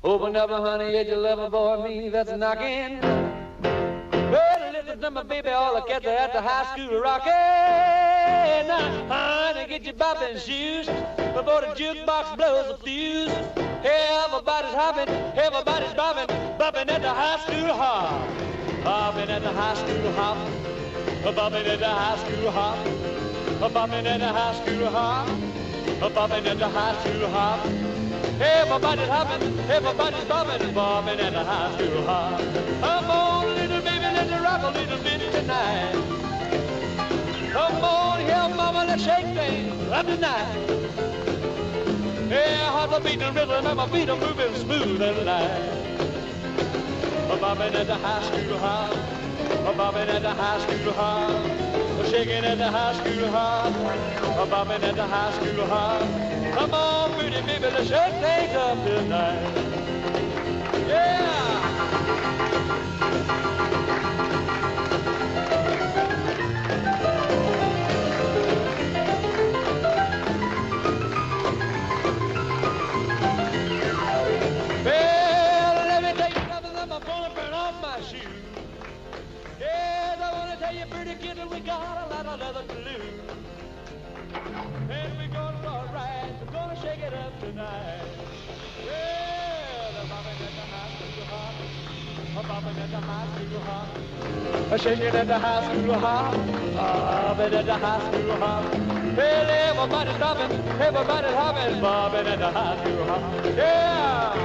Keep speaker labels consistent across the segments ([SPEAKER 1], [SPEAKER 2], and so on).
[SPEAKER 1] Open up, honey, it's your lover boy, me that's knocking. Well, listen to my baby, all the cats are at the high school rocking. Now, honey, get your bopping shoes before the jukebox blows a fuse. Hey, everybody's hopping, everybody's bopping at the high school hop. Bopping at the high school hop. Bopping at the high school hop. Bopping at the high school hop. Bopping at the high school hop. Everybody's hopping, everybody's bopping at the high school hop. Come on, little baby, let's rock a little bit tonight. Come on, here, mama, let's shake things up tonight. Yeah, hearts are beating rhythm and my feet are moving smooth and light. Bopping at the high school hop. Bopping at the high school hop. Shaking at the high school hop. Bopping at the high school hop. Come on, pretty baby, let's shake things up tonight. Yeah! Well, let me tell you something, I'm gonna burn off my shoes. Yes, I wanna tell you, pretty kid, that we got a lot of leather glue. And we're gonna start right, we're gonna shake it up tonight. Well, I'm bopping at the high school hop. I'm bopping at the high school hop. I'm shaking at the high school hop. Bopping at the high school hop. Well, everybody's bopping, everybody's hopping, bopping at the high school hop. Yeah!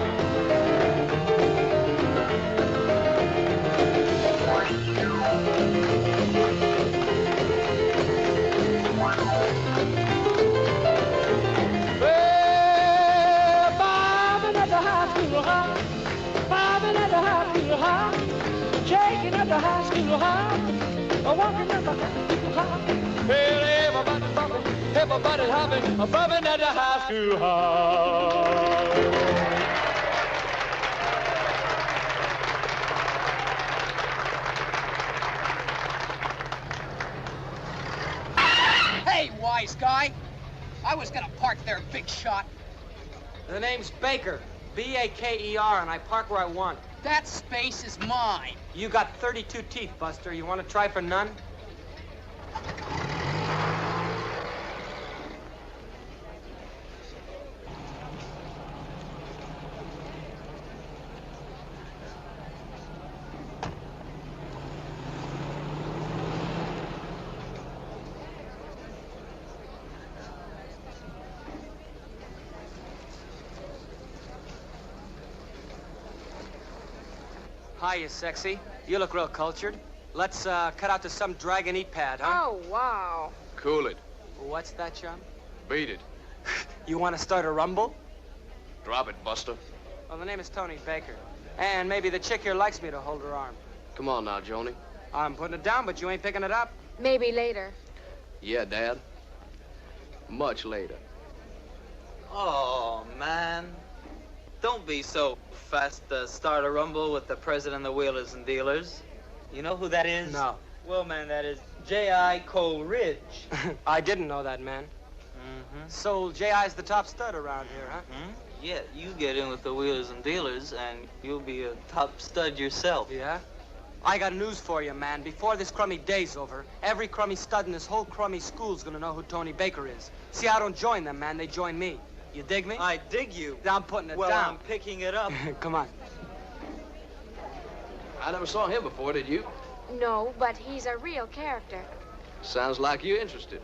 [SPEAKER 1] Shaking at the high school hop, walking at the high school hop. Well, everybody's bopping, everybody's hopping, bopping at the high school hop.
[SPEAKER 2] Hey, wise guy. I was gonna park there, big shot.
[SPEAKER 3] The name's Baker, B-A-K-E-R, and I park where I want.
[SPEAKER 2] That space is mine.
[SPEAKER 3] You got 32 teeth, Buster. You want to try for none? Hiya, sexy. You look real cultured. Let's cut out to some drag-and-eat pad, huh?
[SPEAKER 4] Oh, wow.
[SPEAKER 5] Cool it.
[SPEAKER 3] What's that, chum?
[SPEAKER 5] Beat it.
[SPEAKER 3] You want to start a rumble?
[SPEAKER 5] Drop it, Buster.
[SPEAKER 3] Well, the name is Tony Baker. And maybe the chick here likes me to hold her arm.
[SPEAKER 5] Come on now, Joni.
[SPEAKER 3] I'm putting it down, but you ain't picking it up.
[SPEAKER 4] Maybe later.
[SPEAKER 5] Yeah, Dad. Much later.
[SPEAKER 6] Oh, man. Don't be so fast to start a rumble with the president of the Wheelers and Dealers. You know who that is?
[SPEAKER 3] No.
[SPEAKER 6] Well, man, that is J.I. Coleridge.
[SPEAKER 3] I didn't know that, man. So J.I.'s the top stud around here, huh?
[SPEAKER 6] Yeah, you get in with the Wheelers and Dealers, and you'll be a top stud yourself.
[SPEAKER 3] Yeah? I got news for you, man. Before this crummy day's over, every crummy stud in this whole crummy school's gonna know who Tony Baker is. See, I don't join them, man. They join me. You dig me?
[SPEAKER 6] I dig you.
[SPEAKER 3] I'm putting it
[SPEAKER 6] well,
[SPEAKER 3] down.
[SPEAKER 6] I'm picking it up.
[SPEAKER 3] Come on.
[SPEAKER 5] I never saw him before, did you?
[SPEAKER 4] No, but he's a real character.
[SPEAKER 5] Sounds like you're interested.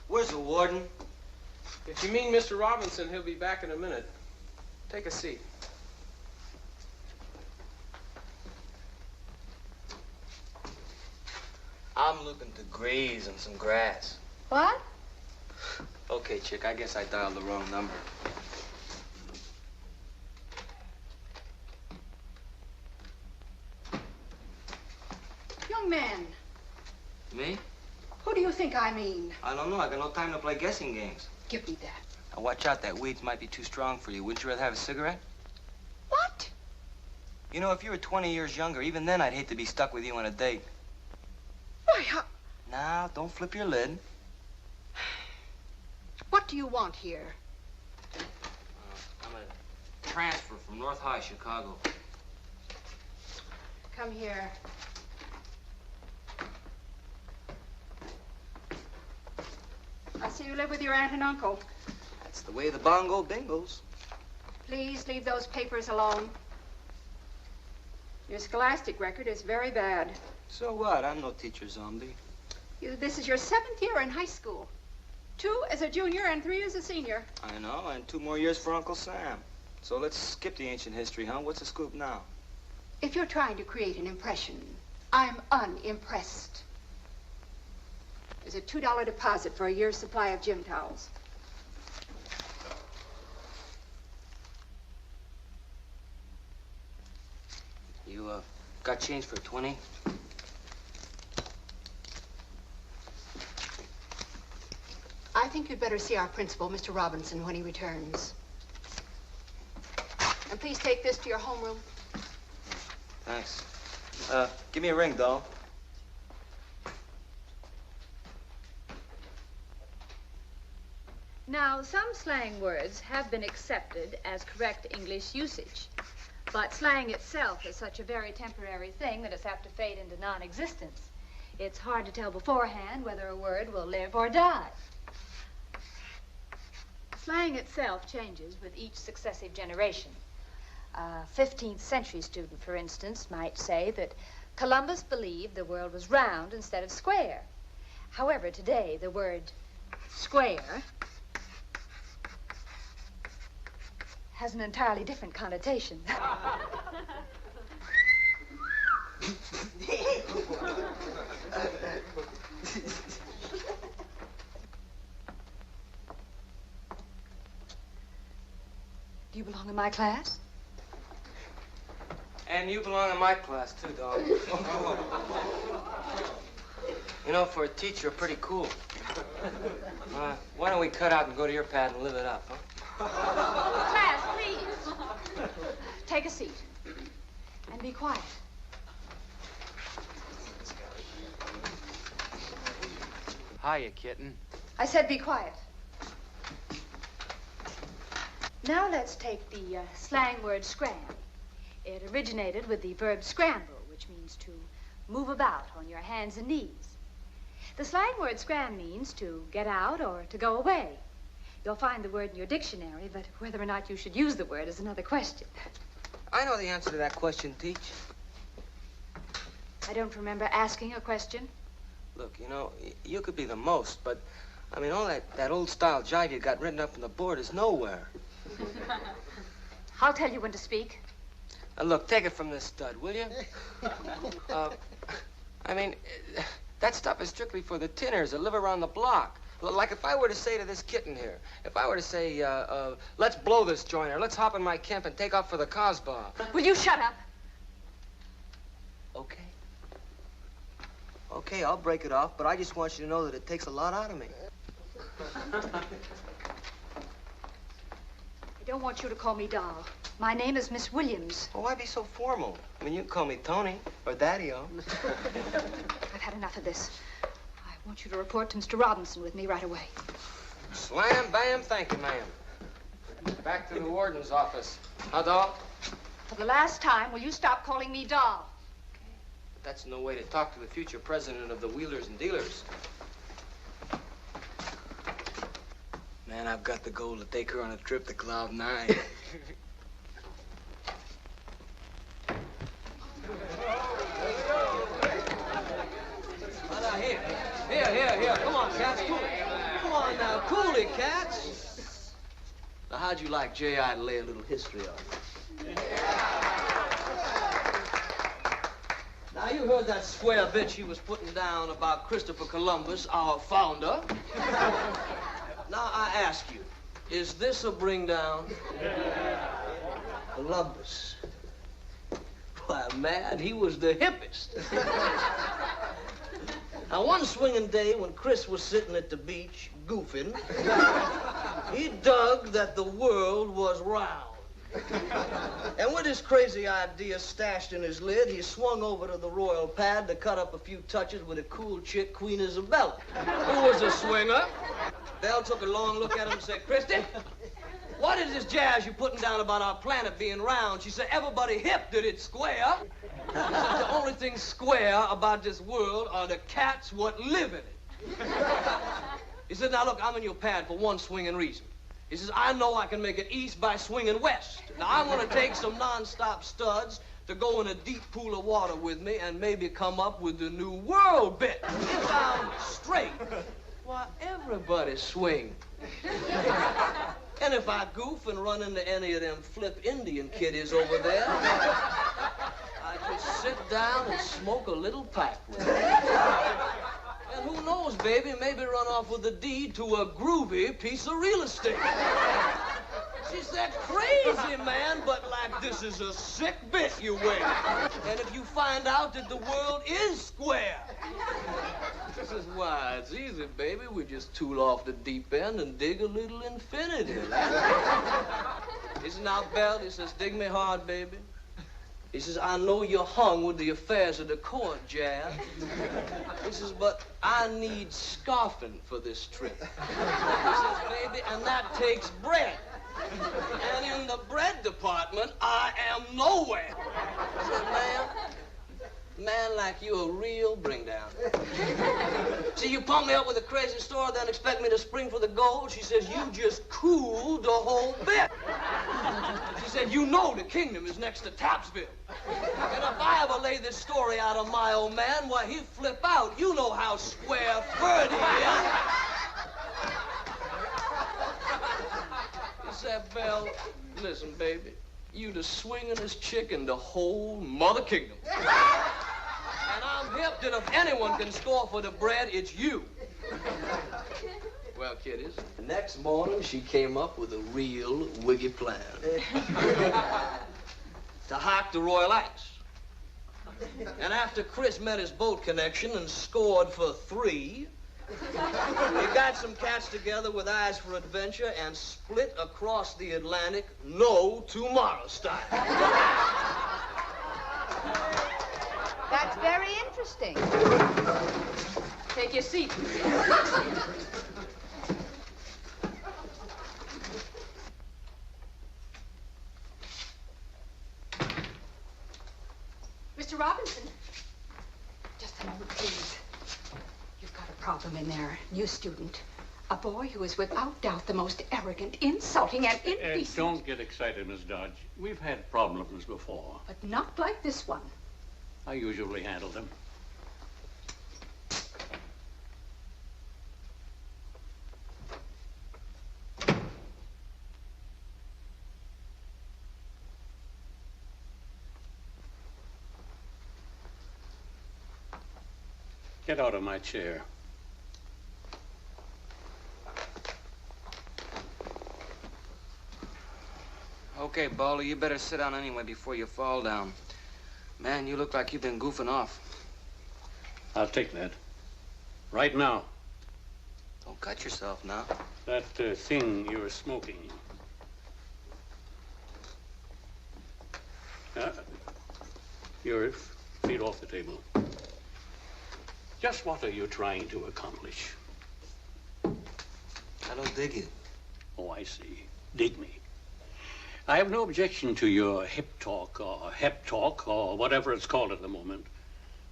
[SPEAKER 3] Where's the warden?
[SPEAKER 7] If you mean Mr. Robinson, he'll be back in a minute. Take a seat.
[SPEAKER 6] I'm looking to graze on some grass.
[SPEAKER 4] What?
[SPEAKER 6] Okay, chick, I guess I dialed the wrong number.
[SPEAKER 8] young man.
[SPEAKER 3] Me?
[SPEAKER 8] Who do you think I mean?
[SPEAKER 3] I don't know. I got no time to play guessing games.
[SPEAKER 8] Give me that.
[SPEAKER 3] Now, watch out. That weeds might be too strong for you. Wouldn't you rather have a cigarette?
[SPEAKER 8] What?
[SPEAKER 3] You know, if you were 20 years younger, even then I'd hate to be stuck with you on a date.
[SPEAKER 8] Why, how...
[SPEAKER 3] Now, don't flip your lid.
[SPEAKER 8] What do you want here?
[SPEAKER 3] I'm a transfer from North High, Chicago.
[SPEAKER 8] Come here. I see you live with your aunt and uncle.
[SPEAKER 3] That's the way the bongo bingos.
[SPEAKER 8] Please leave those papers alone. Your scholastic record is very bad.
[SPEAKER 3] So what? I'm no teacher zombie.
[SPEAKER 8] This is your 7th year in high school. 2 as a junior and 3 as a senior.
[SPEAKER 3] I know, and 2 more years for Uncle Sam. So let's skip the ancient history, huh? What's the scoop now?
[SPEAKER 8] If you're trying to create an impression, I'm unimpressed. There's a $2 deposit for a year's supply of gym towels.
[SPEAKER 3] You, got change for 20?
[SPEAKER 8] I think you'd better see our principal, Mr. Robinson, when he returns. And please take this to your homeroom.
[SPEAKER 3] Thanks. Give me a ring, doll.
[SPEAKER 9] Now, some slang words have been accepted as correct English usage. But slang itself is such a very temporary thing that it's apt to fade into non-existence. It's hard to tell beforehand whether a word will live or die. Slang itself changes with each successive generation. A 15th century student, for instance, might say that Columbus believed the world was round instead of square. However, today, the word square has an entirely different connotation. Do you belong in my class?
[SPEAKER 3] And you belong in my class, too, dog. You know, for a teacher, you're pretty cool. Why don't we cut out and go to your pad and live it up, huh?
[SPEAKER 9] Class, please. Take a seat. And be quiet.
[SPEAKER 3] Hiya, kitten.
[SPEAKER 9] I said be quiet. Now let's take the slang word scram. It originated with the verb scramble, which means to move about on your hands and knees. The slang word scram means to get out or to go away. You'll find the word in your dictionary, but whether or not you should use the word is another question.
[SPEAKER 3] I know the answer to that question, Teach.
[SPEAKER 9] I don't remember asking a question.
[SPEAKER 3] Look, you know, you could be the most, but, I mean, all that old-style jive you got written up on the board is nowhere.
[SPEAKER 9] I'll tell you when to speak.
[SPEAKER 3] Look, take it from this stud, will you? I mean, that stuff is strictly for the tinners that live around the block. Like if I were to say to this kitten here, if I were to say, let's blow this joint, or let's hop in my Kemp and take off for the Cosba.
[SPEAKER 9] Will you shut up?
[SPEAKER 3] Okay. Okay, I'll break it off, but I just want you to know that it takes a lot out of me.
[SPEAKER 9] I don't want you to call me doll. My name is Miss Williams.
[SPEAKER 3] Oh, why be so formal? I mean, you can call me Tony or Daddy-O.
[SPEAKER 9] I've had enough of this. I want you to report to Mr. Robinson with me right away.
[SPEAKER 3] Slam, bam, thank you, ma'am. Back to the warden's office. Huh, doll?
[SPEAKER 9] For the last time, will you stop calling me doll?
[SPEAKER 3] But that's no way to talk to the future president of the Wheelers and Dealers. Man, I've got the goal to take her on a trip to Cloud 9.
[SPEAKER 1] Here. Come on, cats, cool it. Come on now, cool it, cats.
[SPEAKER 5] Now, how'd you like J.I. to lay a little history on you?
[SPEAKER 1] Now, you heard that square bitch he was putting down about Christopher Columbus, our founder. Now, I ask you, is this a bring down? Columbus.
[SPEAKER 5] Why, man, he was the hippest. Now, one swinging day when Chris was sitting at the beach goofing, he dug that the world was round. And with his crazy idea stashed in his lid, he swung over to the royal pad to cut up a few touches with a cool chick, Queen Isabella, who was a swinger. Belle took a long look at him and said, Christy, what is this jazz you're putting down about our planet being round? She said, everybody hip that it's square. He said, the only thing square about this world are the cats what live in it. He said, now look, I'm in your pad for one swinging reason. He says, I know I can make it east by swinging west. Now, I want to take some non-stop studs to go in a deep pool of water with me and maybe come up with the new world bit. If I'm straight, why, everybody swing. And if I goof and run into any of them flip Indian kiddies over there, I just sit down and smoke a little pipe with them. And who knows, baby, maybe run off with the deed to a groovy piece of real estate. She said, crazy, man, but like this is a sick bit you wear. And if you find out that the world is square. She says, why, it's easy, baby. We just tool off the deep end and dig a little infinity. He says, now, Belle, he says, dig me hard, baby. He says, I know you're hung with the affairs of the court, Jan. He says, but I need scarfing for this trip. He says, baby, and that takes bread. And in the bread department, I am nowhere. I said, man like you a real bring down. See, you pump me up with a crazy story, then expect me to spring for the gold. She says, you just cooled the whole bit. She said, you know the kingdom is next to Topsville. And if I ever lay this story out on my old man, why, he'd flip out. You know how square Ferdy is. He said, Belle, listen, baby, you the swingin'est chick in the whole mother kingdom. And I'm hip that if anyone can score for the bread, it's you. Well, kiddies, the next morning she came up with a real wiggy plan. To hike the Royal Ice. And after Chris met his boat connection and scored for 3, he got some cats together with eyes for adventure and split across the Atlantic, no tomorrow style.
[SPEAKER 8] That's very interesting. Take your seat. Mr. Robinson. Just a moment, please. You've got a problem in there. New student. A boy who is without doubt the most arrogant, insulting, and indecent.
[SPEAKER 10] Don't get excited, Miss Dodge. We've had problems before.
[SPEAKER 8] But not like this one.
[SPEAKER 10] I usually handle them. Get out of my chair.
[SPEAKER 3] Okay, Baldy, you better sit down anyway before you fall down. Man, you look like you've been goofing off.
[SPEAKER 10] I'll take that. Right now.
[SPEAKER 3] Don't cut yourself now.
[SPEAKER 10] That thing you were smoking. Your feet off the table. Just what are you trying to accomplish?
[SPEAKER 3] I don't dig it.
[SPEAKER 10] Oh, I see. Dig me. I have no objection to your hip talk or whatever it's called at the moment.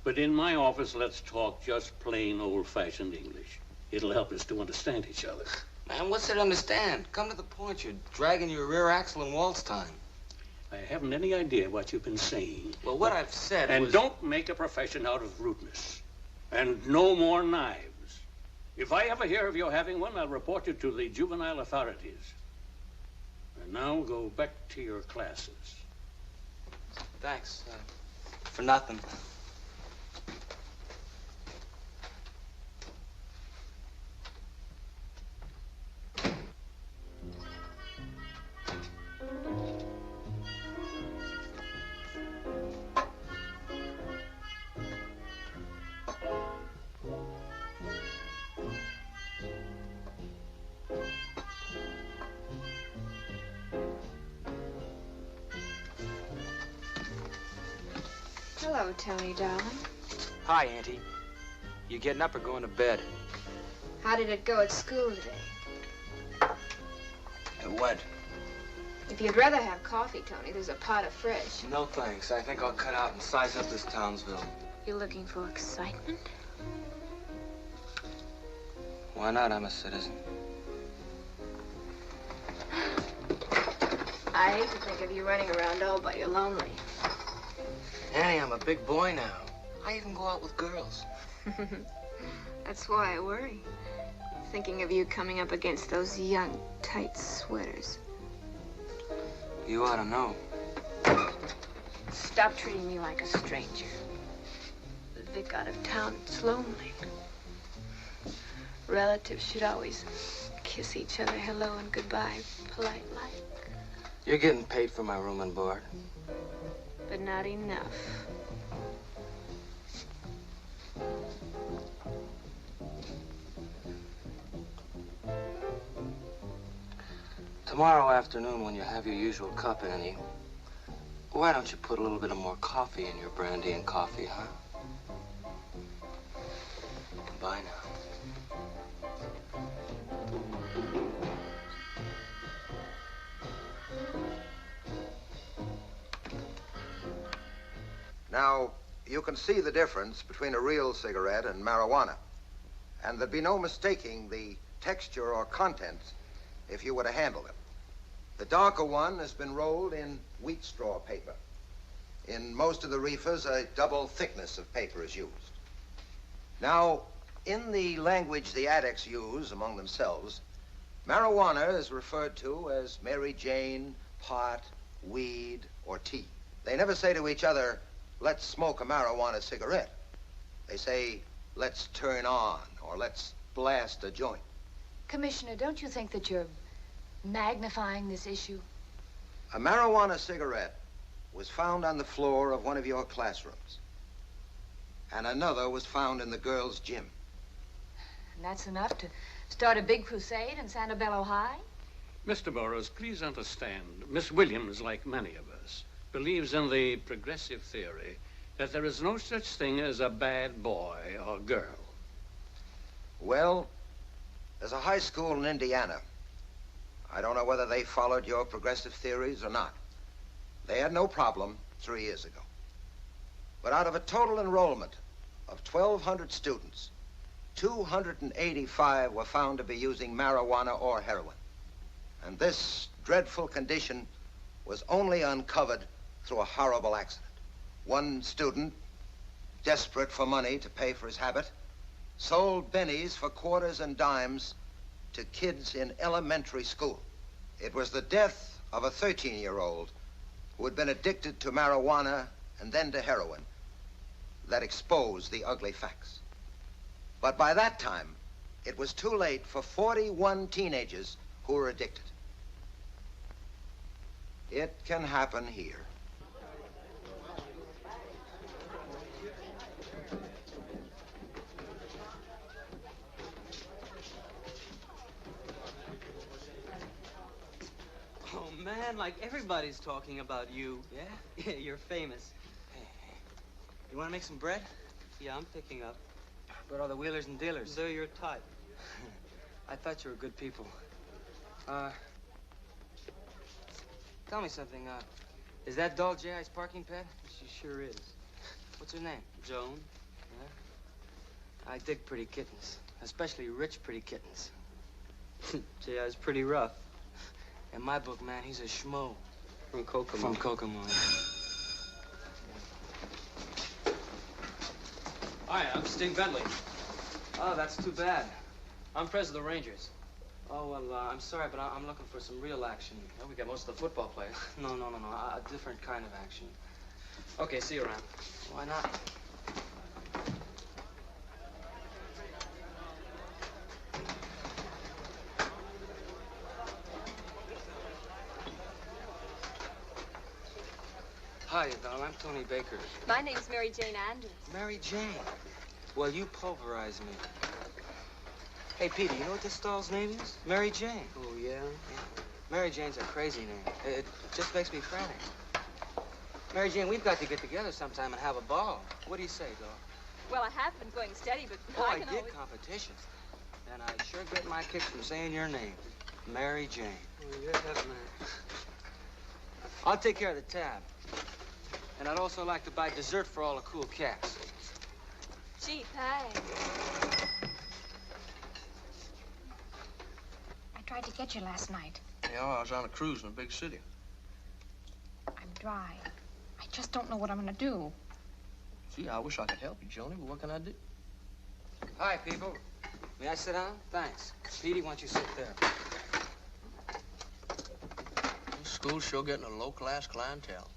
[SPEAKER 10] But in my office, let's talk just plain old-fashioned English. It'll help us to understand each other.
[SPEAKER 3] Man, what's there to understand? Come to the point. You're dragging your rear axle in waltz time.
[SPEAKER 10] I haven't any idea what you've been saying.
[SPEAKER 3] Well, what I've said
[SPEAKER 10] And
[SPEAKER 3] was...
[SPEAKER 10] don't make a profession out of rudeness. And no more knives. If I ever hear of you having one, I'll report you to the juvenile authorities. And now go back to your classes.
[SPEAKER 3] Thanks. For nothing.
[SPEAKER 4] Hello, Tony, darling.
[SPEAKER 3] Hi, Auntie. You getting up or going to bed?
[SPEAKER 4] How did it go at school today?
[SPEAKER 3] It went.
[SPEAKER 4] If you'd rather have coffee, Tony, there's a pot of fresh.
[SPEAKER 3] No thanks. I think I'll cut out and size up this Townsville.
[SPEAKER 4] You're looking for excitement?
[SPEAKER 3] Why not? I'm a citizen.
[SPEAKER 4] I hate to think of you running around all by your lonely.
[SPEAKER 3] Annie, I'm a big boy now. I even go out with girls.
[SPEAKER 4] That's why I worry. Thinking of you coming up against those young, tight sweaters.
[SPEAKER 3] You ought to know.
[SPEAKER 4] Stop treating me like a stranger. With Vic out of town, it's lonely. Relatives should always kiss each other hello and goodbye, polite like.
[SPEAKER 3] You're getting paid for my room and board.
[SPEAKER 4] But not enough.
[SPEAKER 3] Tomorrow afternoon, when you have your usual cup, Annie, why don't you put a little bit of more coffee in your brandy and coffee, huh? Goodbye now.
[SPEAKER 11] Now, you can see the difference between a real cigarette and marijuana. And there'd be no mistaking the texture or contents if you were to handle them. The darker one has been rolled in wheat straw paper. In most of the reefers, a double thickness of paper is used. Now, in the language the addicts use among themselves, marijuana is referred to as Mary Jane, pot, weed, or tea. They never say to each other, let's smoke a marijuana cigarette. They say, let's turn on, or let's blast a joint.
[SPEAKER 9] Commissioner, don't you think that you're magnifying this issue?
[SPEAKER 11] A marijuana cigarette was found on the floor of one of your classrooms. And another was found in the girls' gym.
[SPEAKER 9] And that's enough to start a big crusade in Santabello High?
[SPEAKER 10] Mr. Burroughs, please understand, Miss Williams, like many of us, believes in the progressive theory that there is no such thing as a bad boy or girl.
[SPEAKER 11] Well, there's a high school in Indiana. I don't know whether they followed your progressive theories or not. They had no problem 3 years ago. But out of a total enrollment of 1,200 students, 285 were found to be using marijuana or heroin. And this dreadful condition was only uncovered through a horrible accident. One student, desperate for money to pay for his habit, sold bennies for quarters and dimes to kids in elementary school. It was the death of a 13-year-old who had been addicted to marijuana and then to heroin that exposed the ugly facts. But by that time, it was too late for 41 teenagers who were addicted. It can happen here.
[SPEAKER 6] Oh, man, like everybody's talking about you. Yeah? Yeah, you're famous. Hey, you want to make some bread? Yeah, I'm picking up.
[SPEAKER 3] But all the wheelers and dealers.
[SPEAKER 6] They're your type.
[SPEAKER 3] I thought you were good people. Tell me something, is that doll J.I.'s parking pet?
[SPEAKER 6] She sure is.
[SPEAKER 3] What's her name?
[SPEAKER 6] Joan.
[SPEAKER 3] Yeah? I dig pretty kittens, especially rich pretty kittens.
[SPEAKER 6] J.I.'s pretty rough.
[SPEAKER 3] In my book, man, he's a schmo.
[SPEAKER 6] From Kokomo.
[SPEAKER 3] From Kokomo.
[SPEAKER 7] Hi, I'm Steve Bentley.
[SPEAKER 3] Oh, that's too bad.
[SPEAKER 7] I'm president of the Rangers.
[SPEAKER 3] Oh, well, I'm sorry, but I'm looking for some real action.
[SPEAKER 7] Well, we got most of the football players.
[SPEAKER 3] No, a different kind of action.
[SPEAKER 7] Okay, see you around.
[SPEAKER 3] Why not? Hi, doll. I'm Tony Baker.
[SPEAKER 12] My name's Mary Jane Andrews.
[SPEAKER 3] Mary Jane. Well, you pulverize me. Hey, Peter, you know what this doll's name is? Mary Jane.
[SPEAKER 6] Oh, yeah?
[SPEAKER 3] Yeah. Mary Jane's a crazy name. It just makes me frantic. Mary Jane, we've got to get together sometime and have a ball. What do you say, dog?
[SPEAKER 12] Well, I have been going steady, but
[SPEAKER 3] Oh,
[SPEAKER 12] I
[SPEAKER 3] I
[SPEAKER 12] can
[SPEAKER 3] did
[SPEAKER 12] always...
[SPEAKER 3] competitions. And I sure get my kicks from saying your name. Mary Jane.
[SPEAKER 5] Oh, yeah, man.
[SPEAKER 3] I'll take care of the tab. And I'd also like to buy dessert for all the cool cats.
[SPEAKER 12] Gee, thanks.
[SPEAKER 13] I tried to get you last night.
[SPEAKER 5] Yeah, I was on a cruise in a big city.
[SPEAKER 13] I'm dry. I just don't know what I'm gonna do.
[SPEAKER 5] Gee, I wish I could help you, Joni, but what can I do?
[SPEAKER 3] Hi, people. May I sit down? Thanks. Petey, why don't you sit there?
[SPEAKER 5] This school's sure getting a low-class clientele.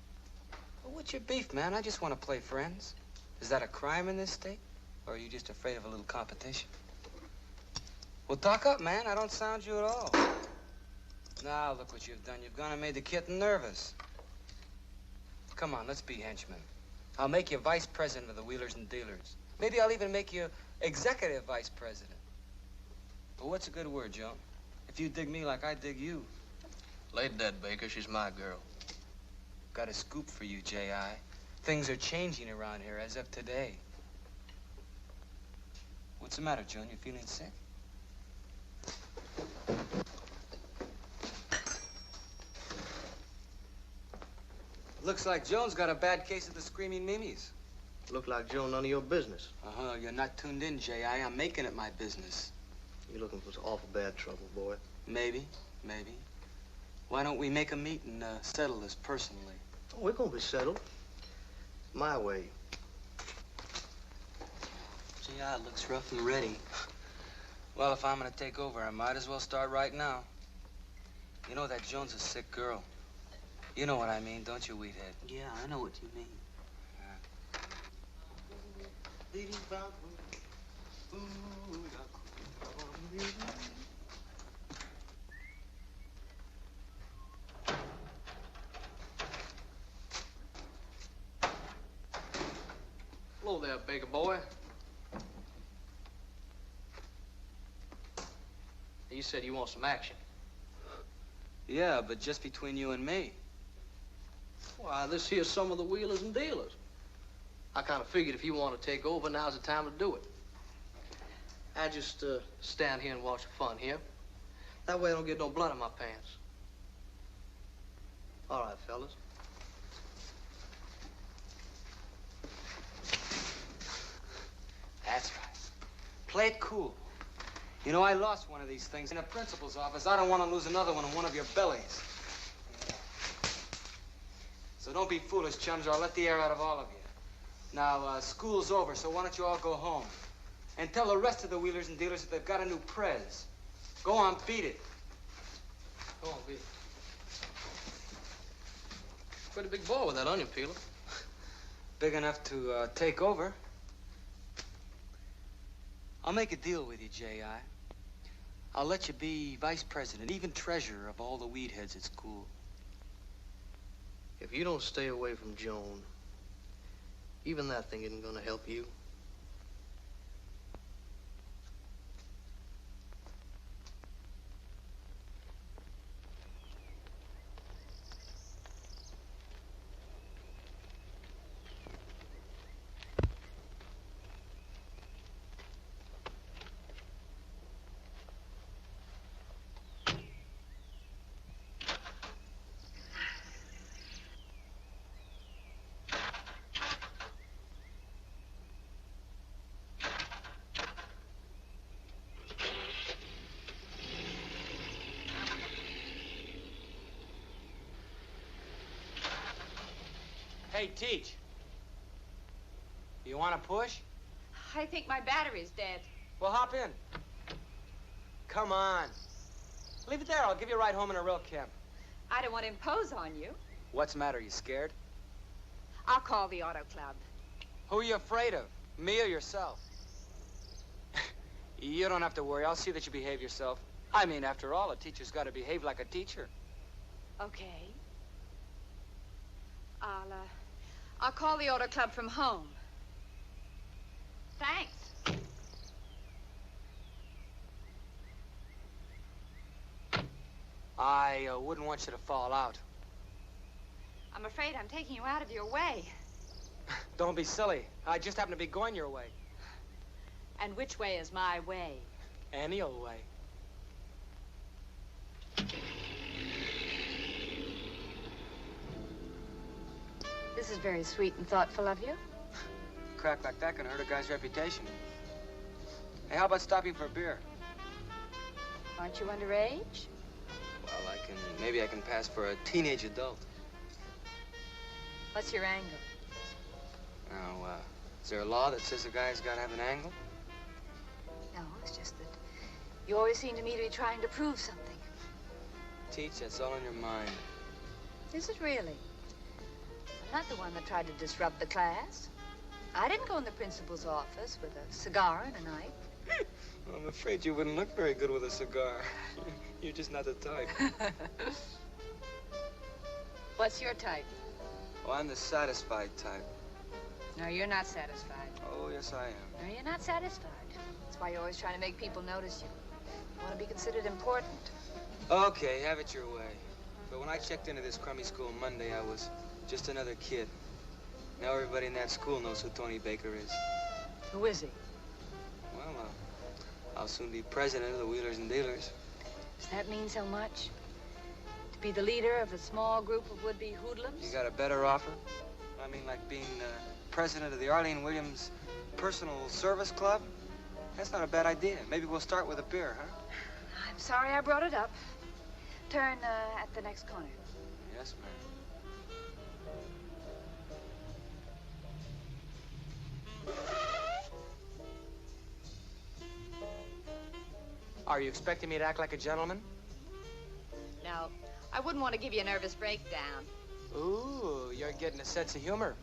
[SPEAKER 3] Well, what's your beef, man? I just want to play friends. Is that a crime in this state? Or are you just afraid of a little competition? Well, talk up, man. I don't sound you at all. Now, look what you've done. You've gone and made the kitten nervous. Come on, let's be henchmen. I'll make you vice president of the Wheelers and Dealers. Maybe I'll even make you executive vice president. But what's a good word, Joan? If you dig me like I dig you.
[SPEAKER 5] Lay dead, Baker. She's my girl.
[SPEAKER 3] Got a scoop for you, J.I. Things are changing around here as of today. What's the matter, Joan? You feeling sick? Looks like Joan's got a bad case of the screaming mimes.
[SPEAKER 5] Look like Joe, none of your business.
[SPEAKER 3] Uh-huh. You're not tuned in, J.I. I'm making it my business.
[SPEAKER 5] You're looking for some awful bad trouble, boy.
[SPEAKER 3] Maybe. Why don't we make a meet and settle this personally?
[SPEAKER 5] Oh, we're gonna be settled. My way.
[SPEAKER 3] J.I. looks rough and ready. Well, if I'm gonna take over, I might as well start right now. You know that Joan's a sick girl. You know what I mean, don't you, Wheathead?
[SPEAKER 6] Yeah, I know what you mean.
[SPEAKER 5] Hello there, Baker boy. You said you want some action.
[SPEAKER 3] Yeah, but just between you and me.
[SPEAKER 5] Why, this here's some of the Wheelers and Dealers. I kind of figured if you want to take over, now's the time to do it. I just stand here and watch the fun here. That way I don't get no blood on my pants. All right, fellas.
[SPEAKER 3] That's right. Play it cool. You know, I lost one of these things in the principal's office. I don't want to lose another one in one of your bellies. Yeah. So don't be foolish, chums, or I'll let the air out of all of you. Now, school's over, so why don't you all go home? And tell the rest of the Wheelers and Dealers that they've got a new prez. Go on, beat it.
[SPEAKER 5] Go on, beat it. Pretty big ball with that onion peeler.
[SPEAKER 3] Big enough to take over. I'll make a deal with you, J.I. I'll let you be vice president, even treasurer of all the weed heads at school.
[SPEAKER 5] If you don't stay away from Joan, even that thing isn't gonna help you.
[SPEAKER 3] Hey, Teach. You want to push?
[SPEAKER 12] I think my battery's dead.
[SPEAKER 3] Well, hop in. Come on. Leave it there. I'll give you a ride home in a rail cab.
[SPEAKER 12] I don't want to impose on you.
[SPEAKER 3] What's the matter? You scared?
[SPEAKER 12] I'll call the auto club.
[SPEAKER 3] Who are you afraid of? Me or yourself? You don't have to worry. I'll see that you behave yourself. I mean, after all, a teacher's got to behave like a teacher.
[SPEAKER 12] Okay. I'll call the auto club from home. Thanks.
[SPEAKER 3] I wouldn't want you to fall out.
[SPEAKER 12] I'm afraid I'm taking you out of your way.
[SPEAKER 3] Don't be silly. I just happen to be going your way.
[SPEAKER 12] And which way is my way?
[SPEAKER 3] Any old way.
[SPEAKER 12] This is very sweet and thoughtful of you.
[SPEAKER 3] Crack like that can hurt a guy's reputation. Hey, how about stopping for a beer?
[SPEAKER 12] Aren't you underage?
[SPEAKER 3] Well, maybe I can pass for a teenage adult.
[SPEAKER 12] What's your angle?
[SPEAKER 3] Now, is there a law that says a guy's got to have an angle?
[SPEAKER 12] No, it's just that you always seem to me to be trying to prove something.
[SPEAKER 3] Teach, that's all in your mind.
[SPEAKER 12] Is it really? I'm not the one that tried to disrupt the class. I didn't go in the principal's office with a cigar and a knife.
[SPEAKER 3] Well, I'm afraid you wouldn't look very good with a cigar. You're just not the type.
[SPEAKER 12] What's your type?
[SPEAKER 3] Oh, I'm the satisfied type.
[SPEAKER 12] No, you're not satisfied.
[SPEAKER 3] Oh, yes, I am.
[SPEAKER 12] No, you're not satisfied. That's why you're always trying to make people notice you. You want to be considered important.
[SPEAKER 3] Okay, have it your way. But when I checked into this crummy school Monday, I was just another kid. Now everybody in that school knows who Tony Baker is.
[SPEAKER 12] Who is he?
[SPEAKER 3] Well, I'll soon be president of the Wheelers and Dealers.
[SPEAKER 12] Does that mean so much? To be the leader of a small group of would-be hoodlums?
[SPEAKER 3] You got a better offer? I mean, like being president of the Arlene Williams Personal Service Club? That's not a bad idea. Maybe we'll start with a beer, huh?
[SPEAKER 12] I'm sorry I brought it up. Turn at the next corner.
[SPEAKER 3] Yes, ma'am. Are you expecting me to act like a gentleman?
[SPEAKER 12] No, I wouldn't want to give you a nervous breakdown.
[SPEAKER 3] Ooh, you're getting a sense of humor.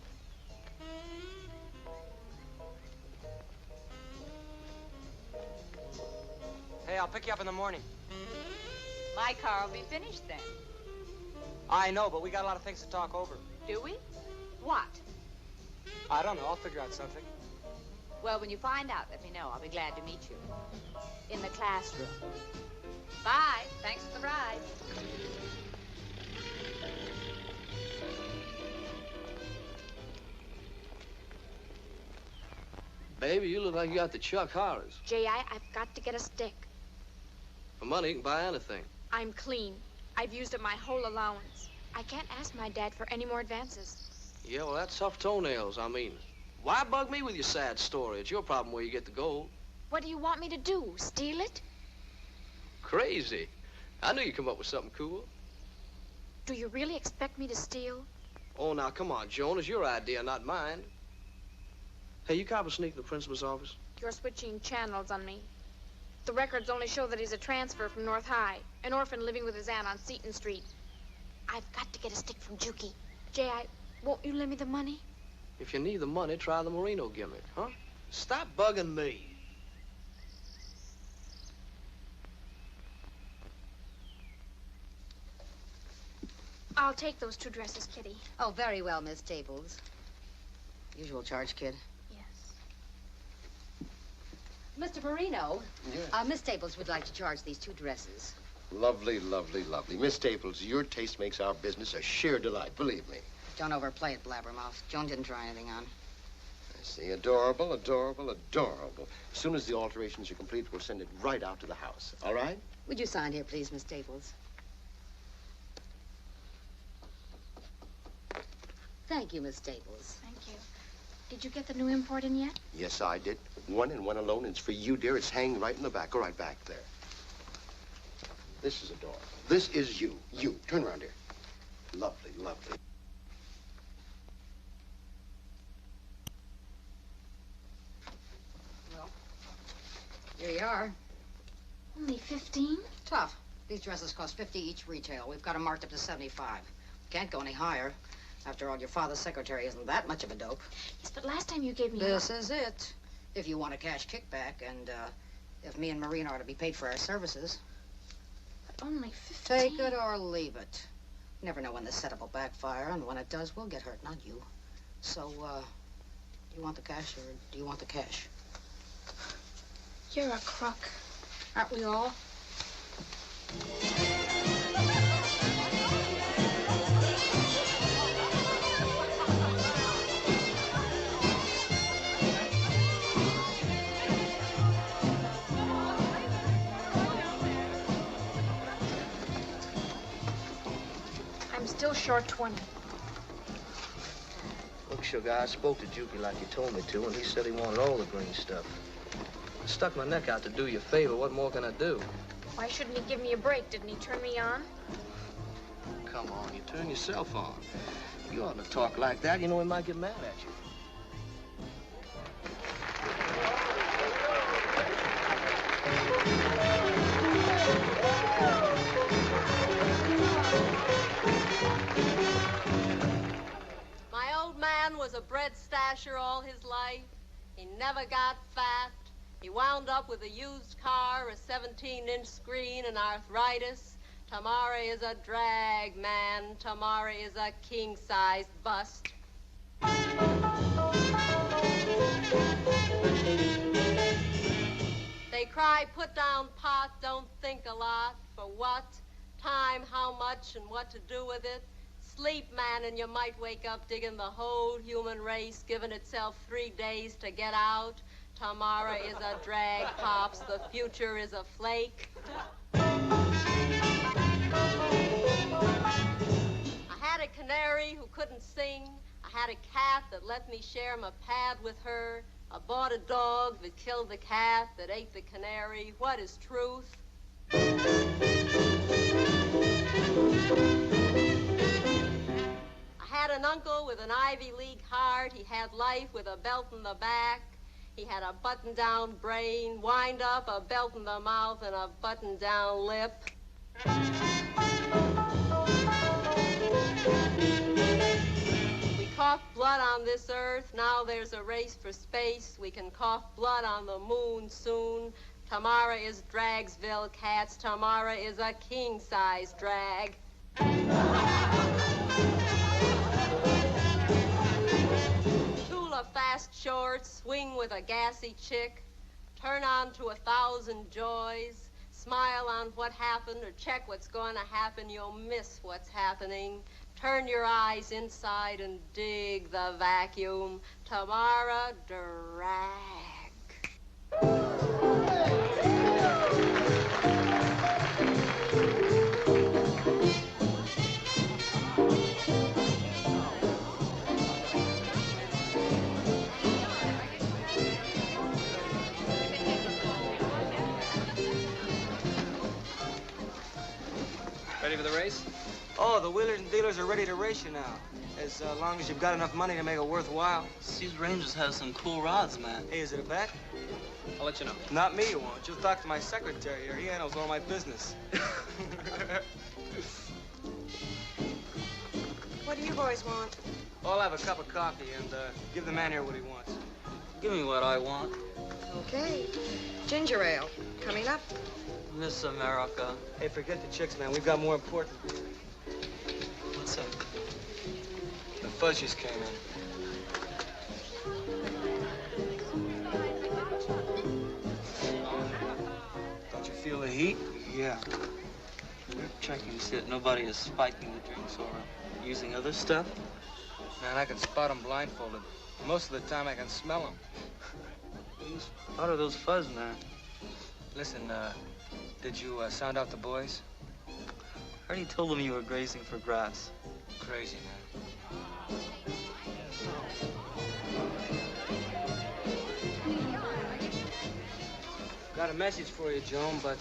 [SPEAKER 3] Hey, I'll pick you up in the morning.
[SPEAKER 12] My car will be finished then.
[SPEAKER 3] I know, but we got a lot of things to talk over.
[SPEAKER 12] Do we? What?
[SPEAKER 3] I don't know. I'll figure out something.
[SPEAKER 12] Well, when you find out, let me know. I'll be glad to meet you. In the classroom. Bye. Thanks for the ride.
[SPEAKER 5] Baby, you look like you got the Chuck Horrors.
[SPEAKER 13] J.I., I've got to get a stick.
[SPEAKER 5] For money, you can buy anything.
[SPEAKER 13] I'm clean. I've used up my whole allowance. I can't ask my dad for any more advances.
[SPEAKER 5] Yeah, well, that's tough toenails. I mean, why bug me with your sad story? It's your problem where you get the gold.
[SPEAKER 13] What do you want me to do? Steal it?
[SPEAKER 5] Crazy. I knew you'd come up with something cool.
[SPEAKER 13] Do you really expect me to steal?
[SPEAKER 5] Oh, now, come on, Joan. It's your idea, not mine. Hey, you cop a sneak to the principal's office?
[SPEAKER 13] You're switching channels on me. The records only show that he's a transfer from North High, an orphan living with his aunt on Seton Street. I've got to get a stick from Juki. J.I., won't you lend me the money?
[SPEAKER 5] If you need the money, try the Marino gimmick, huh? Stop bugging me.
[SPEAKER 13] I'll take those 2 dresses, Kitty.
[SPEAKER 14] Oh, very well, Miss Staples. Usual charge, kid. Mr. Marino,
[SPEAKER 15] Yes.
[SPEAKER 14] Miss Staples would like to charge these 2 dresses.
[SPEAKER 15] Lovely, lovely, lovely. Miss Staples, your taste makes our business a sheer delight, believe me.
[SPEAKER 14] Don't overplay it, Blabbermouth. Joan didn't try anything on.
[SPEAKER 15] I see. Adorable, adorable, adorable. As soon as the alterations are complete, we'll send it right out to the house. All right?
[SPEAKER 14] Would you sign here, please, Miss Staples? Thank you, Miss Staples.
[SPEAKER 13] Thank you. Did you get the new import in yet?
[SPEAKER 15] Yes, I did. One and one alone. It's for you, dear. It's hanging right in the back. Go right back there. This is adorable. This is you. You. Turn around here. Lovely, lovely.
[SPEAKER 14] Well, here you are.
[SPEAKER 13] Only 15?
[SPEAKER 14] Tough. These dresses cost 50 each retail. We've got them marked up to 75. Can't go any higher. After all, your father's secretary isn't that much of a dope.
[SPEAKER 13] Yes, but last time you gave me...
[SPEAKER 14] This is it. If you want a cash kickback, and if me and Marina are to be paid for our services.
[SPEAKER 13] But only 15?
[SPEAKER 14] Take it or leave it. You never know when the setup will backfire, and when it does, we'll get hurt, not you. So, do you want the cash, or do you want the cash?
[SPEAKER 13] You're a crook.
[SPEAKER 14] Aren't we all?
[SPEAKER 13] short 20.
[SPEAKER 5] Look, Sugar, I spoke to Jukey like you told me to, and he said he wanted all the green stuff. I stuck my neck out to do you a favor. What more can I do?
[SPEAKER 13] Why shouldn't he give me a break? Didn't he turn me on?
[SPEAKER 5] Come on, you turn yourself on. You ought to talk like that. You know he might get mad at you.
[SPEAKER 16] My old man was a bread stasher all his life. He never got fat. He wound up with a used car, a 17-inch screen, and arthritis. Tamara is a drag, man. Tamara is a king-sized bust. They cry, put down pot, don't think a lot. For what? Time, how much, and what to do with it. Sleep, man, and you might wake up digging the whole human race, giving itself 3 days to get out. Tamara is a drag, Pops. The future is a flake. I had a canary who couldn't sing. I had a cat that let me share my pad with her. I bought a dog that killed the cat that ate the canary. What is truth? I had an uncle with an Ivy League heart. He had life with a belt in the back. He had a button-down brain, wind up, a belt in the mouth, and a button-down lip. We coughed blood on this earth. Now there's a race for space. We can cough blood on the moon soon. Tamara is Dragsville cats. Tamara is a king-size drag. Tula fast shorts, swing with a gassy chick. Turn on to 1,000 joys. Smile on what happened or check what's going to happen. You'll miss what's happening. Turn your eyes inside and dig the vacuum. Tamara drag.
[SPEAKER 3] Ready for the race? Oh, the wheelers and dealers are ready to race you now. As long as you've got enough money to make it worthwhile.
[SPEAKER 6] These Rangers have some cool rods, man.
[SPEAKER 3] Hey, is it a bet?
[SPEAKER 7] I'll let you know.
[SPEAKER 3] Not me, you won't. You'll talk to my secretary here. He handles all my business.
[SPEAKER 14] What do you boys want?
[SPEAKER 3] I'll have a cup of coffee and give the man here what he wants.
[SPEAKER 6] Give me what I want.
[SPEAKER 14] Okay. Ginger ale. Coming up.
[SPEAKER 6] Miss America.
[SPEAKER 3] Hey, forget the chicks, man. We've got more important.
[SPEAKER 6] What's up?
[SPEAKER 3] The fuzz just came in. Don't you feel the heat?
[SPEAKER 6] Yeah. We're checking to see that nobody is spiking the drinks or using other stuff.
[SPEAKER 3] Man, I can spot them blindfolded. Most of the time, I can smell them.
[SPEAKER 6] What are those fuzz, man?
[SPEAKER 3] Listen, did you sound out the boys?
[SPEAKER 6] I heard you told them you were grazing for grass.
[SPEAKER 3] Crazy, man. Got a message for you, Joan, but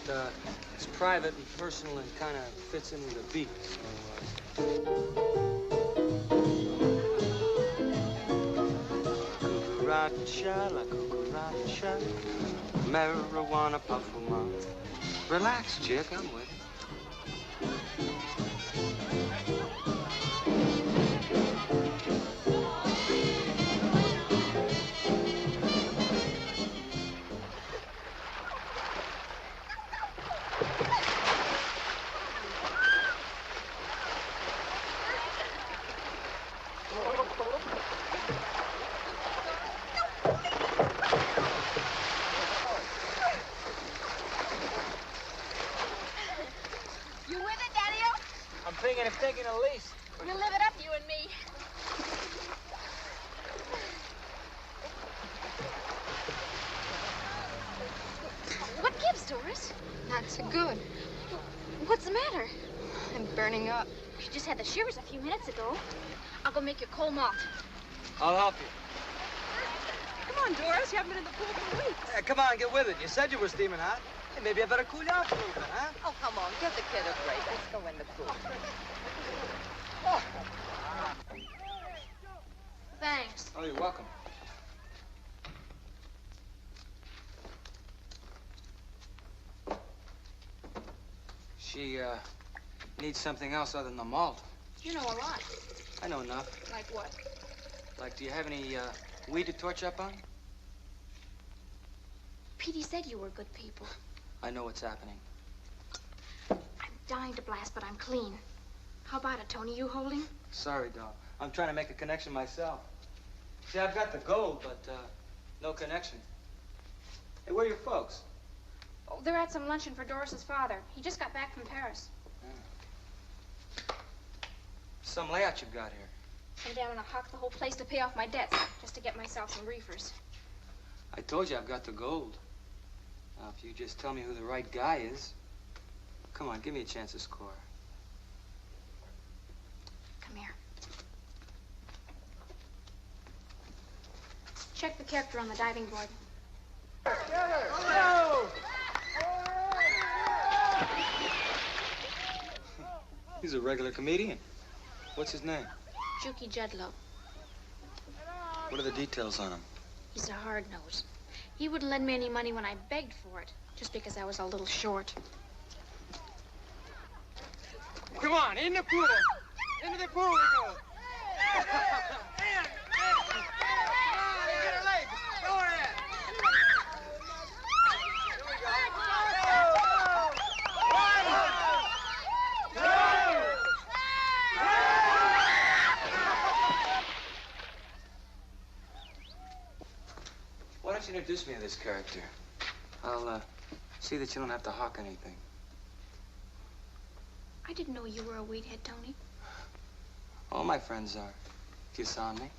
[SPEAKER 3] it's private and personal and kind of fits in with the beat. So, cucaracha, la cucaracha, marijuana parfuma. Relax, chick, I'm with you. Taking a lease.
[SPEAKER 13] We'll live it up, you and me. What gives, Doris?
[SPEAKER 4] Not so good.
[SPEAKER 13] What's the matter?
[SPEAKER 4] I'm burning up.
[SPEAKER 13] She just had the shivers a few minutes ago. I'll go make your cold malt.
[SPEAKER 3] I'll help you.
[SPEAKER 17] Come on, Doris. You haven't been in the pool for weeks.
[SPEAKER 3] Hey, come on, get with it. You said you were steaming hot. Hey, maybe I better cool you off a little bit, huh?
[SPEAKER 17] Oh, come on. Give the kid a break. Let's go in the pool.
[SPEAKER 13] Thanks.
[SPEAKER 3] Oh, you're welcome. She, needs something else other than the malt.
[SPEAKER 13] You know a lot.
[SPEAKER 3] I know enough.
[SPEAKER 13] Like what?
[SPEAKER 3] Like, do you have any, weed to torch up on?
[SPEAKER 13] Petey said you were good people.
[SPEAKER 3] I know what's happening.
[SPEAKER 13] I'm dying to blast, but I'm clean. How about it, Tony? You holding?
[SPEAKER 3] Sorry, doll. I'm trying to make a connection myself. See, I've got the gold, but, no connection. Hey, where are your folks?
[SPEAKER 13] Oh, they're at some luncheon for Doris's father. He just got back from Paris.
[SPEAKER 3] Some layout you've got here.
[SPEAKER 13] I'm down in a hawk the whole place to pay off my debts, just to get myself some reefers.
[SPEAKER 3] I told you I've got the gold. Now, if you just tell me who the right guy is. Come on, give me a chance to score.
[SPEAKER 13] Come here. Check the character on the diving board.
[SPEAKER 3] Oh! He's a regular comedian. What's his name?
[SPEAKER 13] Juki Jedlow.
[SPEAKER 3] What are the details on him?
[SPEAKER 13] He's a hard nose. He wouldn't lend me any money when I begged for it, just because I was a little short.
[SPEAKER 3] Come on, in the pool. Into the pool we go. Why don't you introduce me to this character? I'll, see that you don't have to hawk anything.
[SPEAKER 13] I didn't know you were a weedhead, Tony.
[SPEAKER 3] All my friends are, if you saw me.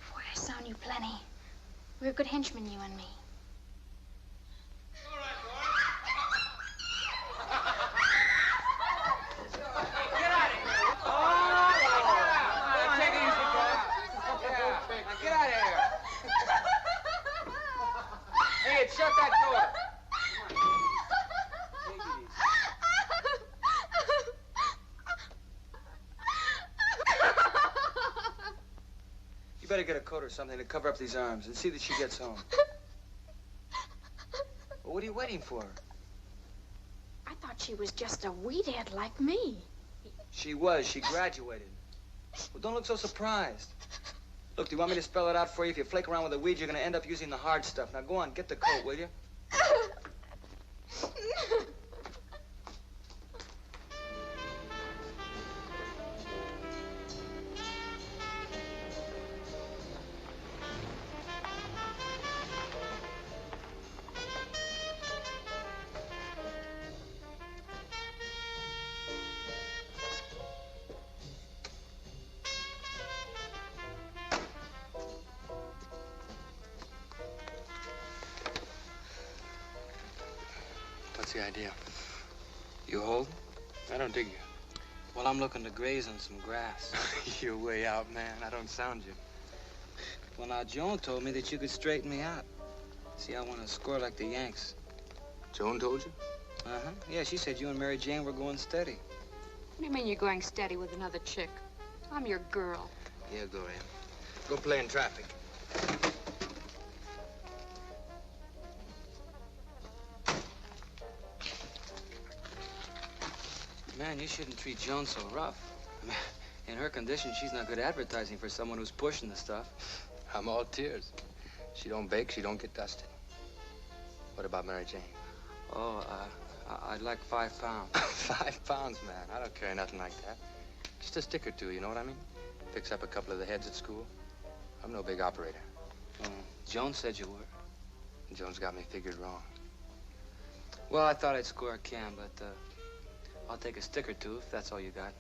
[SPEAKER 13] Boy, I sound you plenty. We're good henchmen, you and me.
[SPEAKER 3] Shut that door. You better get a coat or something to cover up these arms and see that she gets home. Well, what are you waiting for?
[SPEAKER 13] I thought she was just a weedhead like me.
[SPEAKER 3] She was. She graduated. Well, don't look so surprised. Look, do you want me to spell it out for you? If you flake around with the weed, you're going to end up using the hard stuff. Now, go on, get the coat, will you? What's the idea? You hold?
[SPEAKER 10] I don't dig you.
[SPEAKER 3] Well, I'm looking to graze on some grass.
[SPEAKER 10] You're way out, man. I don't sound you.
[SPEAKER 3] Well, now, Joan told me that you could straighten me out. See, I want to score like the Yanks.
[SPEAKER 10] Joan told you?
[SPEAKER 3] Uh-huh. Yeah, she said you and Mary Jane were going steady.
[SPEAKER 8] What do you mean you're going steady with another chick? I'm your girl.
[SPEAKER 3] Yeah, go ahead. Go play in traffic. Man, you shouldn't treat Joan so rough. I mean, in her condition, she's not good advertising for someone who's pushing the stuff.
[SPEAKER 10] I'm all tears. She don't bake, she don't get dusted. What about Mary Jane?
[SPEAKER 3] Oh, I'd like 5 pounds.
[SPEAKER 10] 5 pounds, man. I don't carry nothing like that. Just a stick or two, you know what I mean? Fix up a couple of the heads at school. I'm no big operator.
[SPEAKER 3] Joan said you were.
[SPEAKER 10] Joan's got me figured wrong.
[SPEAKER 3] Well, I thought I'd score a can, but, I'll take a stick or two if that's all you got.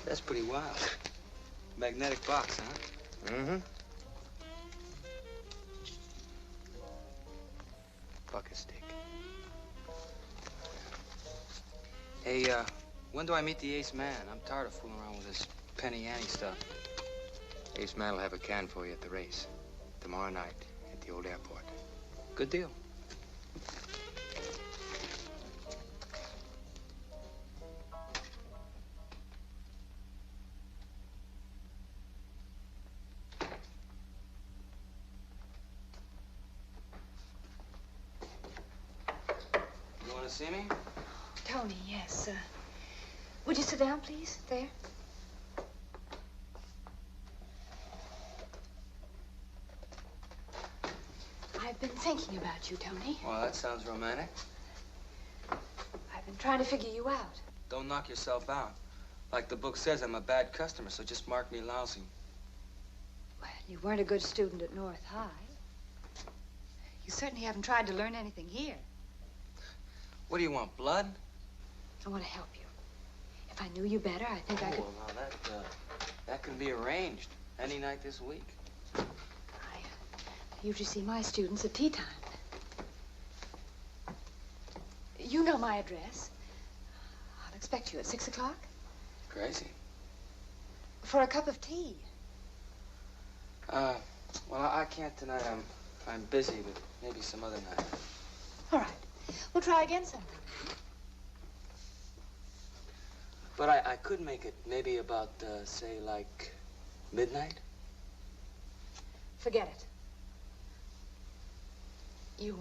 [SPEAKER 3] That's pretty wild. Magnetic box, huh?
[SPEAKER 10] Mm-hmm. Buckets.
[SPEAKER 3] Hey, when do I meet the ace man? I'm tired of fooling around with this penny ante stuff.
[SPEAKER 18] Ace man will have a can for you at the race. Tomorrow night at the old airport.
[SPEAKER 3] Good deal. You want to see me?
[SPEAKER 9] Tony, yes. Would you sit down, please? There. I've been thinking about you, Tony.
[SPEAKER 3] Well, that sounds romantic.
[SPEAKER 9] I've been trying to figure you out.
[SPEAKER 3] Don't knock yourself out. Like the book says, I'm a bad customer, so just mark me lousy.
[SPEAKER 9] Well, you weren't a good student at North High. You certainly haven't tried to learn anything here.
[SPEAKER 3] What do you want, blood?
[SPEAKER 9] I want to help you. If I knew you better, I think I could...
[SPEAKER 3] Oh, now that can be arranged any night this week.
[SPEAKER 9] I usually see my students at tea time. You know my address. I'll expect you at 6 o'clock.
[SPEAKER 3] Crazy.
[SPEAKER 9] For a cup of tea.
[SPEAKER 3] Well, I can't tonight. I'm busy, but maybe some other night.
[SPEAKER 9] All right. We'll try again sometime.
[SPEAKER 3] But I could make it maybe about, say, like midnight.
[SPEAKER 9] Forget it. You,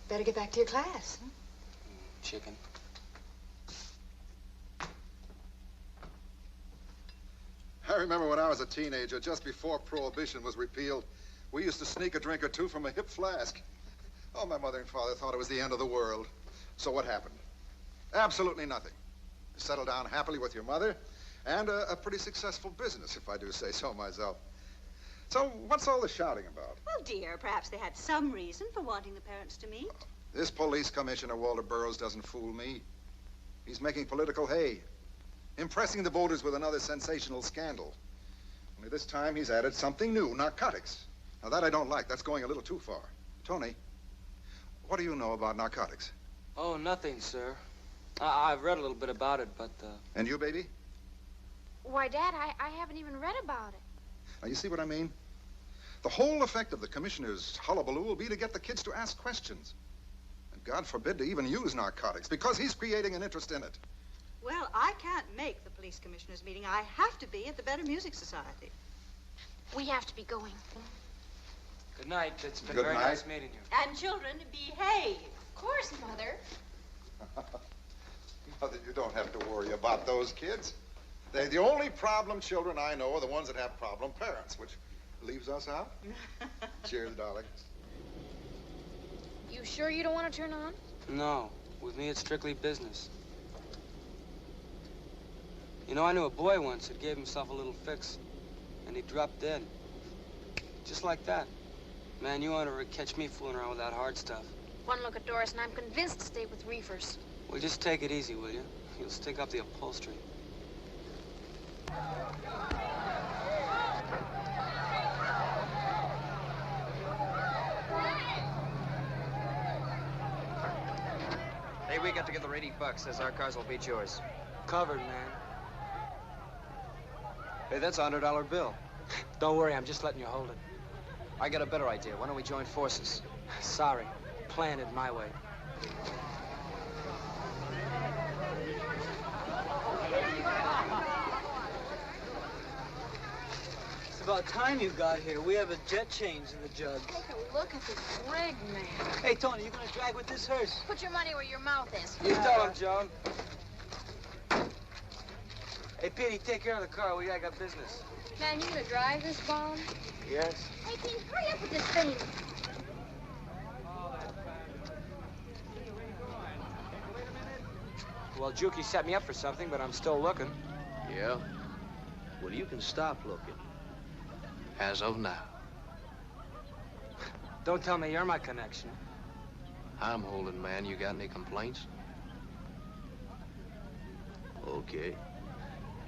[SPEAKER 9] better get back to your class. Huh?
[SPEAKER 3] Chicken.
[SPEAKER 19] I remember when I was a teenager, just before Prohibition was repealed, we used to sneak a drink or two from a hip flask. Oh, my mother and father thought it was the end of the world. So what happened? Absolutely nothing. You settled down happily with your mother, and a pretty successful business, if I do say so myself. So what's all the shouting about?
[SPEAKER 17] Well, dear, perhaps they had some reason for wanting the parents to meet.
[SPEAKER 19] This police commissioner, Walter Burroughs, doesn't fool me. He's making political hay, impressing the voters with another sensational scandal. Only this time he's added something new, narcotics. Now that I don't like. That's going a little too far. Tony, what do you know about narcotics?
[SPEAKER 3] Oh, nothing, sir. I've read a little bit about it, but...
[SPEAKER 19] And you, baby?
[SPEAKER 13] Why, Dad, I haven't even read about it.
[SPEAKER 19] Now, you see what I mean? The whole effect of the commissioner's hullabaloo will be to get the kids to ask questions. And God forbid to even use narcotics, because he's creating an interest in it.
[SPEAKER 17] Well, I can't make the police commissioners' meeting. I have to be at the Better Music Society.
[SPEAKER 13] We have to be going.
[SPEAKER 3] Good night. It's been
[SPEAKER 19] Good
[SPEAKER 3] very
[SPEAKER 19] night.
[SPEAKER 3] nice meeting you.
[SPEAKER 17] And children, behave.
[SPEAKER 13] Of course, Mother.
[SPEAKER 19] Mother, you don't have to worry about those kids. The only problem children I know are the ones that have problem parents, which leaves us out. Cheers, darling.
[SPEAKER 13] You sure you don't want to turn on?
[SPEAKER 3] No. With me, it's strictly business. You know, I knew a boy once that gave himself a little fix, and he dropped dead. Just like that. Man, you won't ever catch me fooling around with that hard stuff.
[SPEAKER 13] One look at Doris, and I'm convinced to stay with reefers.
[SPEAKER 3] Well, just take it easy, will you? You'll stick up the upholstery.
[SPEAKER 18] Hey, we got to give the $80, as our cars will beat yours.
[SPEAKER 3] Covered, man.
[SPEAKER 18] Hey, that's a $100 bill.
[SPEAKER 3] Don't worry, I'm just letting you hold it.
[SPEAKER 18] I got a better idea. Why don't we join forces?
[SPEAKER 3] Sorry. Planned it my way.
[SPEAKER 20] It's about time you got here. We have a jet change in the jug.
[SPEAKER 13] Take a look at this rig, man.
[SPEAKER 20] Hey, Tony, you gonna drive with this hearse?
[SPEAKER 13] Put your money where your mouth is.
[SPEAKER 3] You tell him, Joan. Hey, Petey, take care of the car, will you? I got business.
[SPEAKER 13] Man, you gonna drive this bomb?
[SPEAKER 3] Yes.
[SPEAKER 13] Hey, Pete, hurry up with this thing.
[SPEAKER 3] Well, Juki set me up for something, but I'm still looking.
[SPEAKER 18] Yeah? Well, you can stop looking. As of now.
[SPEAKER 3] Don't tell me you're my connection.
[SPEAKER 18] I'm holding, man. You got any complaints? Okay.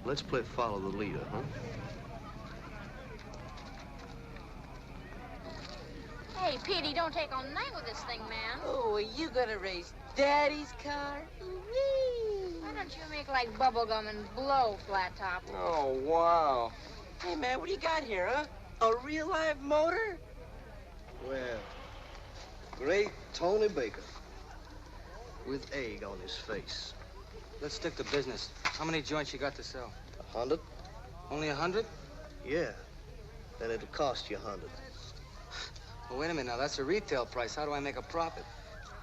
[SPEAKER 18] Let's play follow the leader, huh?
[SPEAKER 13] Hey, Petey, don't take all night with this thing, man.
[SPEAKER 20] Oh, are you gonna race Daddy's car? Whee!
[SPEAKER 13] don't you make like bubble gum and blow, Flat Top?
[SPEAKER 5] Oh, wow. Hey, man, what do you got here, huh? A real live motor? Well, great Tony Baker with egg on his face.
[SPEAKER 3] Let's stick to business. How many joints you got to sell?
[SPEAKER 5] 100?
[SPEAKER 3] Only 100?
[SPEAKER 5] Yeah. Then it'll cost you 100.
[SPEAKER 3] Well, wait a minute now. That's a retail price. How do I make a profit?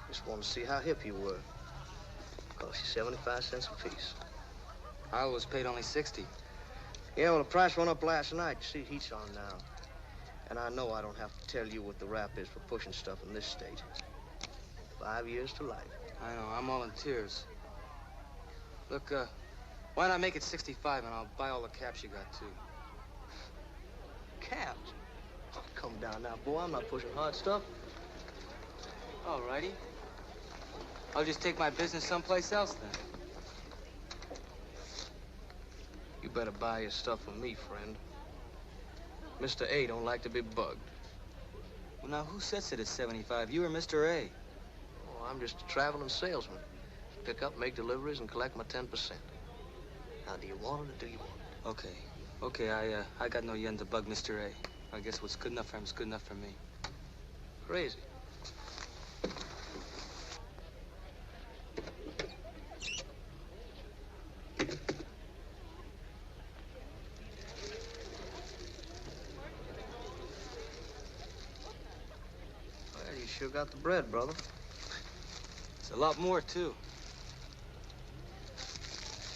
[SPEAKER 5] Just want to see how hip you were. Cost you 75 cents a piece.
[SPEAKER 3] I was paid only 60.
[SPEAKER 5] Yeah, well, the price went up last night. You see, heat's on now. And I know I don't have to tell you what the rap is for pushing stuff in this state. 5 years to life.
[SPEAKER 3] I know. I'm all in tears. Look, why not make it 65 and I'll buy all the caps you got, too?
[SPEAKER 5] Caps? Oh, come down now, boy. I'm not pushing hard stuff.
[SPEAKER 3] All righty. I'll just take my business someplace else, then.
[SPEAKER 5] You better buy your stuff from me, friend. Mr. A don't like to be bugged.
[SPEAKER 3] Well, now, who sets it at 75? You or Mr. A?
[SPEAKER 5] Oh, I'm just a traveling salesman. Pick up, make deliveries, and collect my 10%. Now, do you want it or do you want it?
[SPEAKER 3] Okay. Okay, I got no yen to bug Mr. A. I guess what's good enough for him is good enough for me.
[SPEAKER 5] Crazy. Well, you sure got the bread, brother.
[SPEAKER 3] It's a lot more, too.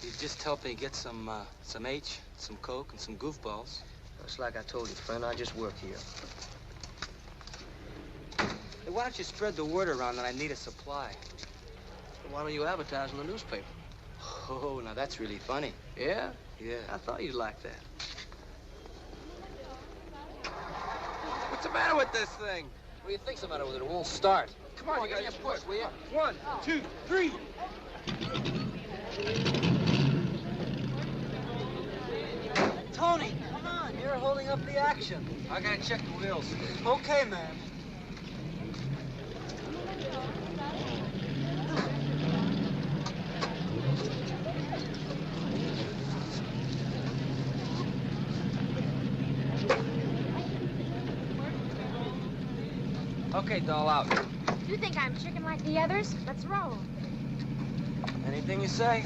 [SPEAKER 3] You just help me get some H, some Coke, and some goofballs.
[SPEAKER 5] It's like I told you, friend, I just work here.
[SPEAKER 3] Hey, why don't you spread the word around that I need a supply?
[SPEAKER 5] Why don't you advertise in the newspaper?
[SPEAKER 3] Oh, now that's really funny.
[SPEAKER 5] Yeah?
[SPEAKER 3] Yeah.
[SPEAKER 5] I thought you'd like that.
[SPEAKER 7] What's the matter with this thing?
[SPEAKER 20] What do you think's the matter with it? It won't start.
[SPEAKER 7] Come on, give me a push, will you? 1, 2, 3.
[SPEAKER 20] Tony, come on. You're holding up the action.
[SPEAKER 3] I gotta check the wheels.
[SPEAKER 20] Okay, man.
[SPEAKER 3] Okay, doll, out.
[SPEAKER 13] You think I'm chicken like the others? Let's roll.
[SPEAKER 3] Anything you say.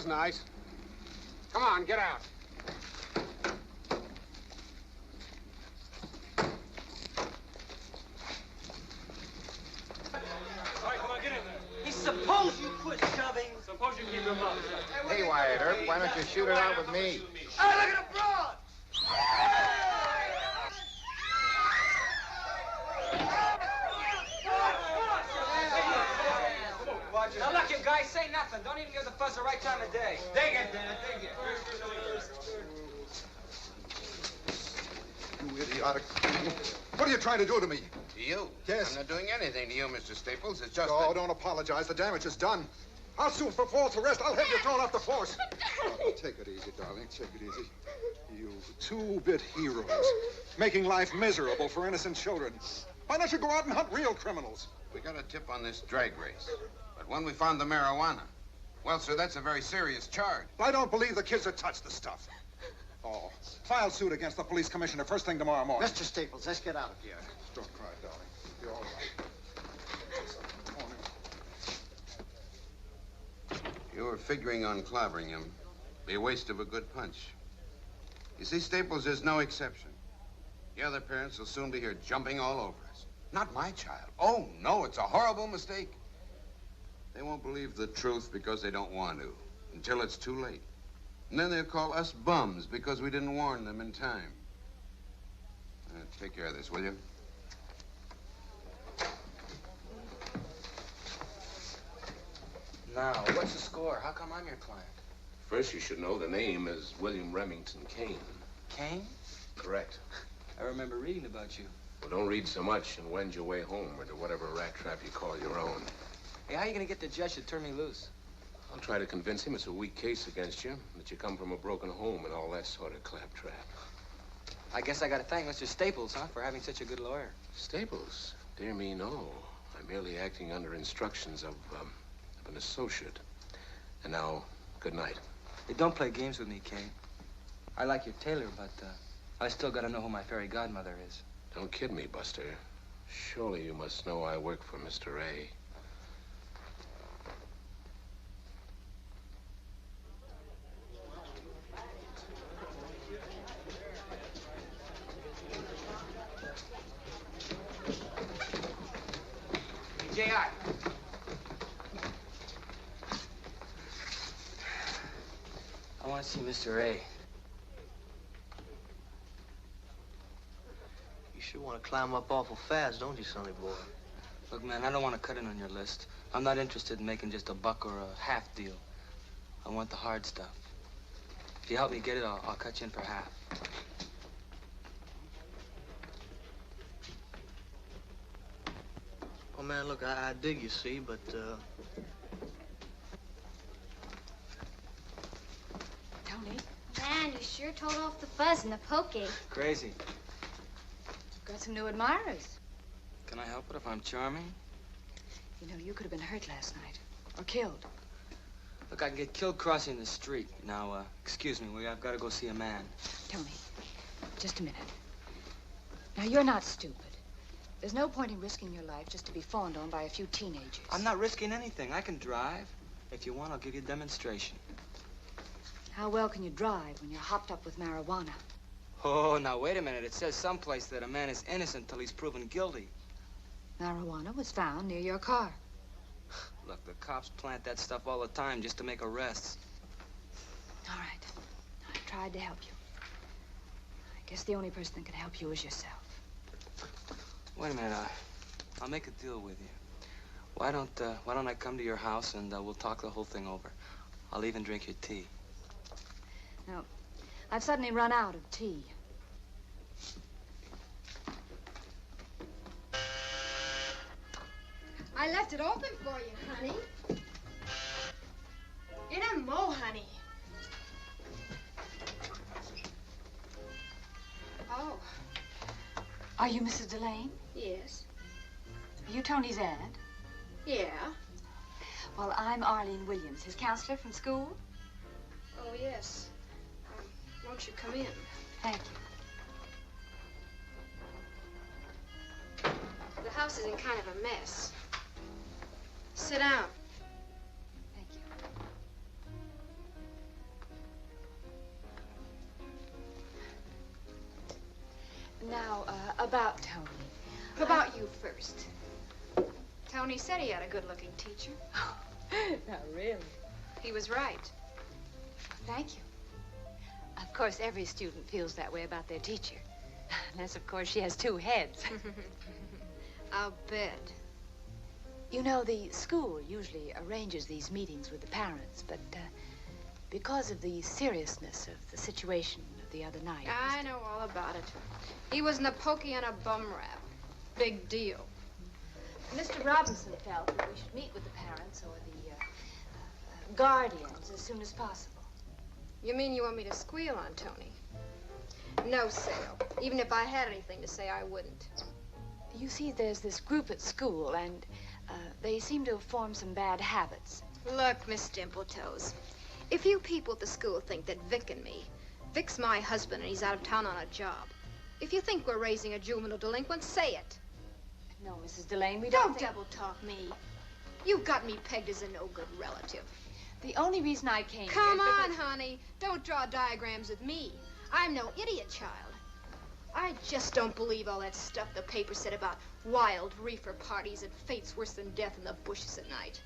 [SPEAKER 21] was nice. Come on, get out.
[SPEAKER 20] Suppose you quit shoving.
[SPEAKER 7] Suppose you keep your mouth shut.
[SPEAKER 11] Hey, Wyatt Earp, why don't you shoot it out with me?
[SPEAKER 20] Hey, look at the broad!
[SPEAKER 3] Now look, you guys, say nothing. Don't even give the fuss the right time of day.
[SPEAKER 20] Dig it, Dad, dig it.
[SPEAKER 19] You idiotic. What are you trying to do to me?
[SPEAKER 11] To you?
[SPEAKER 19] Yes.
[SPEAKER 11] I'm not doing anything to you, Mr. Staples. It's just
[SPEAKER 19] Oh, don't apologize. The damage is done. I'll sue for false arrest. I'll have you thrown off the force. Oh, take it easy, darling. Take it easy. You two-bit heroes, making life miserable for innocent children. Why don't you go out and hunt real criminals?
[SPEAKER 11] We got a tip on this drag race. But when we found the marijuana, well, sir, that's a very serious charge.
[SPEAKER 19] I don't believe the kids had touched the stuff. Oh, file suit against the police commissioner first thing tomorrow morning.
[SPEAKER 14] Mr. Staples, let's get out of here.
[SPEAKER 19] Don't cry, darling. You're all right.
[SPEAKER 11] You were figuring on clobbering him. Be a waste of a good punch. You see, Staples is no exception. The other parents will soon be here jumping all over us. Not my child. Oh, no, it's a horrible mistake. They won't believe the truth because they don't want to, until it's too late. And then they'll call us bums because we didn't warn them in time. Take care of this, will you?
[SPEAKER 3] Now, what's the score? How come I'm your client?
[SPEAKER 22] First, you should know the name is William Remington Kane.
[SPEAKER 3] Kane?
[SPEAKER 22] Correct.
[SPEAKER 3] I remember reading about you.
[SPEAKER 22] Well, don't read so much and wend your way home or to whatever rat trap you call your own.
[SPEAKER 3] Hey, how are you going to get the judge to turn me loose?
[SPEAKER 22] I'll try to convince him it's a weak case against you, that you come from a broken home and all that sort of claptrap.
[SPEAKER 3] I guess I got to thank Mr. Staples, huh, for having such a good lawyer.
[SPEAKER 22] Staples? Dear me, no. I'm merely acting under instructions of an associate. And now, good night.
[SPEAKER 3] Hey, don't play games with me, Kane. I like your tailor, but I still got to know who my fairy godmother is.
[SPEAKER 22] Don't kid me, Buster. Surely you must know I work for Mr. A.
[SPEAKER 3] J.I. I want to see Mr. A.
[SPEAKER 5] You sure want to climb up awful fast, don't you, sonny boy?
[SPEAKER 3] Look, man, I don't want to cut in on your list. I'm not interested in making just a buck or a half deal. I want the hard stuff. If you help me get it, I'll cut you in for half.
[SPEAKER 5] Oh, man, look, I dig you, see, but,
[SPEAKER 9] Tony? Man, you sure told off the fuzz and the pokey.
[SPEAKER 3] Crazy.
[SPEAKER 8] Got some new admirers.
[SPEAKER 3] Can I help it if I'm charming?
[SPEAKER 8] You know, you could have been hurt last night. Or killed.
[SPEAKER 3] Look, I can get killed crossing the street. Now, excuse me, I've got to go see a man.
[SPEAKER 8] Tony, just a minute. Now, you're not stupid. There's no point in risking your life just to be fawned on by a few teenagers.
[SPEAKER 3] I'm not risking anything. I can drive. If you want, I'll give you a demonstration.
[SPEAKER 8] How well can you drive when you're hopped up with marijuana?
[SPEAKER 3] Oh, now, wait a minute. It says someplace that a man is innocent till he's proven guilty.
[SPEAKER 8] Marijuana was found near your car.
[SPEAKER 3] Look, the cops plant that stuff all the time just to make arrests.
[SPEAKER 8] All right. I tried to help you. I guess the only person that can help you is yourself.
[SPEAKER 3] Wait a minute. I'll make a deal with you. Why don't I come to your house and we'll talk the whole thing over. I'll even drink your tea.
[SPEAKER 8] No, I've suddenly run out of tea.
[SPEAKER 13] I left it open for you, honey. It ain't mo, honey. Oh.
[SPEAKER 8] Are you Mrs. Delane?
[SPEAKER 13] Yes.
[SPEAKER 8] Are you Tony's aunt?
[SPEAKER 13] Yeah.
[SPEAKER 8] Well, I'm Arlene Williams, his counselor from school.
[SPEAKER 13] Oh, yes. Won't you come in?
[SPEAKER 8] Thank you.
[SPEAKER 13] The house is in kind of a mess. Sit down.
[SPEAKER 8] Thank you.
[SPEAKER 9] about Tony. About you first. Tony said he had a good-looking teacher.
[SPEAKER 12] Not really.
[SPEAKER 9] He was right.
[SPEAKER 12] Thank you. Of course, every student feels that way about their teacher. Unless, of course, she has two heads.
[SPEAKER 9] I'll bet.
[SPEAKER 12] You know, the school usually arranges these meetings with the parents, but because of the seriousness of the situation of the other night...
[SPEAKER 9] I know all about it. He was in a pokey and a bum rap. Big deal.
[SPEAKER 12] Mr. Robinson felt that we should meet with the parents or the guardians as soon as possible.
[SPEAKER 9] You mean you want me to squeal on Tony? No, Sale. Even if I had anything to say, I wouldn't.
[SPEAKER 12] You see, there's this group at school, and they seem to have formed some bad habits.
[SPEAKER 9] Look, Miss Dimpletoes, if you people at the school think that Vic and me, Vic's my husband and he's out of town on a job. If you think we're raising a juvenile delinquent, say it.
[SPEAKER 12] No, Mrs. Delane, we
[SPEAKER 9] don't double talk me. You've got me pegged as a no-good relative.
[SPEAKER 12] The only reason I came
[SPEAKER 9] Come
[SPEAKER 12] here is
[SPEAKER 9] on, honey. Don't draw diagrams with me. I'm no idiot, child. I just don't believe all that stuff the paper said about wild reefer parties and fates worse than death in the bushes at night.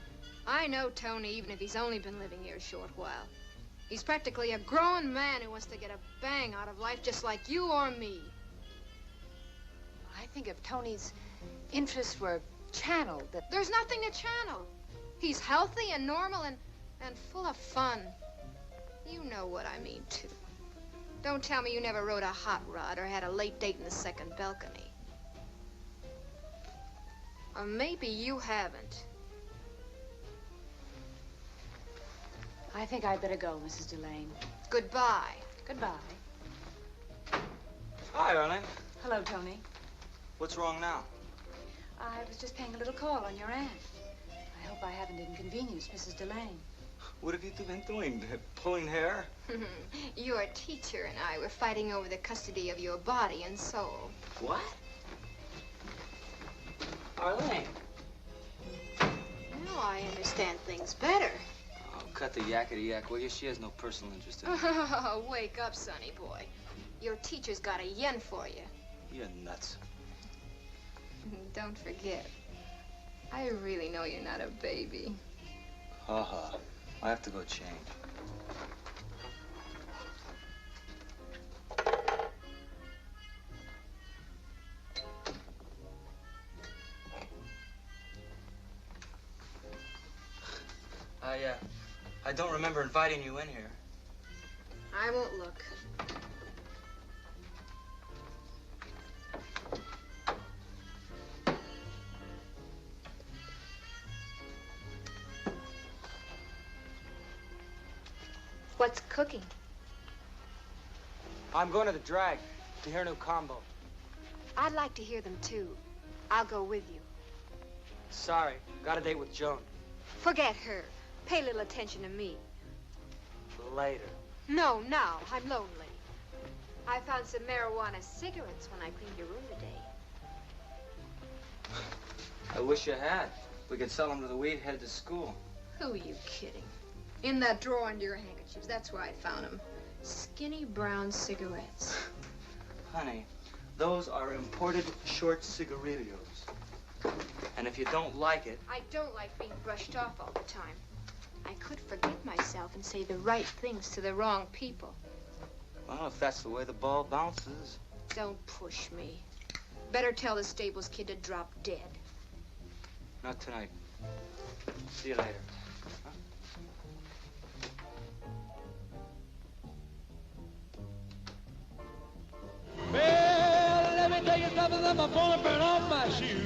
[SPEAKER 9] I know Tony, even if he's only been living here a short while. He's practically a grown man who wants to get a bang out of life just like you or me.
[SPEAKER 12] I think if Tony's interests were channeled, that...
[SPEAKER 9] There's nothing to channel. He's healthy and normal and full of fun. You know what I mean, too. Don't tell me you never rode a hot rod or had a late date in the second balcony. Or maybe you haven't.
[SPEAKER 12] I think I'd better go, Mrs. Delane.
[SPEAKER 9] Goodbye.
[SPEAKER 12] Goodbye.
[SPEAKER 3] Hi, Arlene.
[SPEAKER 12] Hello, Tony.
[SPEAKER 3] What's wrong now?
[SPEAKER 12] I was just paying a little call on your aunt. I hope I haven't inconvenienced Mrs. Delane.
[SPEAKER 3] What have you been doing? Pulling hair?
[SPEAKER 9] Your teacher and I were fighting over the custody of your body and soul.
[SPEAKER 3] What? Arlene.
[SPEAKER 9] Now I understand things better.
[SPEAKER 3] Oh, cut the yakety-yak, will you? She has no personal interest in me.
[SPEAKER 9] Oh, wake up, sonny boy. Your teacher's got a yen for you.
[SPEAKER 3] You're nuts.
[SPEAKER 9] Don't forget, I really know you're not a baby.
[SPEAKER 3] Ha-ha. I have to go change. I don't remember inviting you in here.
[SPEAKER 9] I won't look. What's cooking?
[SPEAKER 3] I'm going to the drag to hear a new combo.
[SPEAKER 9] I'd like to hear them, too. I'll go with you.
[SPEAKER 3] Sorry, got a date with Joan.
[SPEAKER 9] Forget her. Pay a little attention to me.
[SPEAKER 3] Later.
[SPEAKER 9] No, now. I'm lonely. I found some marijuana cigarettes when I cleaned your room today.
[SPEAKER 3] I wish you had. We could sell them to the weed head to school.
[SPEAKER 9] Who are you kidding? In that drawer under your handkerchiefs. That's where I found them. Skinny brown cigarettes.
[SPEAKER 3] Honey, those are imported short cigarillos. And if you don't like it...
[SPEAKER 9] I don't like being brushed off all the time. I could forget myself and say the right things to the wrong people.
[SPEAKER 3] Well, if that's the way the ball bounces.
[SPEAKER 9] Don't push me. Better tell the stables kid to drop dead.
[SPEAKER 3] Not tonight. See you later.
[SPEAKER 1] Well, let me tell you something, I'm gonna burn off my shoes.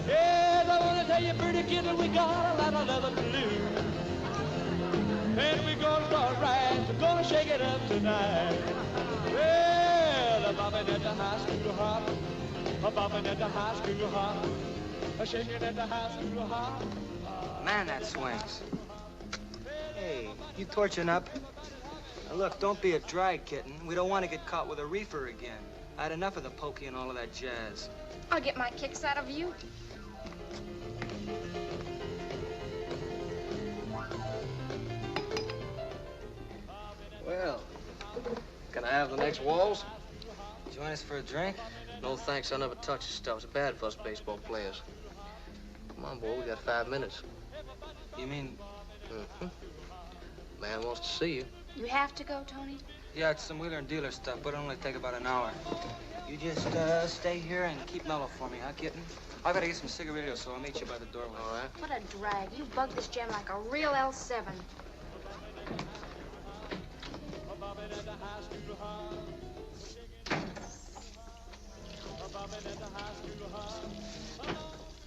[SPEAKER 1] Yes, I wanna tell you, pretty kid, that we got a lot of leather to lose. And we're gonna start right, we're gonna shake it up tonight. Well, I'm bopping at the high school hop, I'm bopping at the high school hop, I'm shaking at the high school hop.
[SPEAKER 3] Man, that swings. Hey, you torching up? Now look, don't be a drag kitten. We don't want to get caught with a reefer again. I had enough of the pokey and all of that jazz.
[SPEAKER 9] I'll get my kicks out of you.
[SPEAKER 5] Well, can I have the next waltz?
[SPEAKER 3] Join us for a drink?
[SPEAKER 5] No thanks, I never touch the stuff. It's bad for us baseball players. Come on, boy, we got 5 minutes.
[SPEAKER 3] You mean?
[SPEAKER 5] Mm-hmm. Man wants to see you.
[SPEAKER 9] You have to go, Tony?
[SPEAKER 3] Yeah, it's some wheeler and dealer stuff, but it'll only take about an hour. You just stay here and keep mellow for me, huh, kitten? I gotta get some cigarillos, so I'll meet you by the doorway.
[SPEAKER 5] All right.
[SPEAKER 9] What a drag. You bugged this jam like a real L7.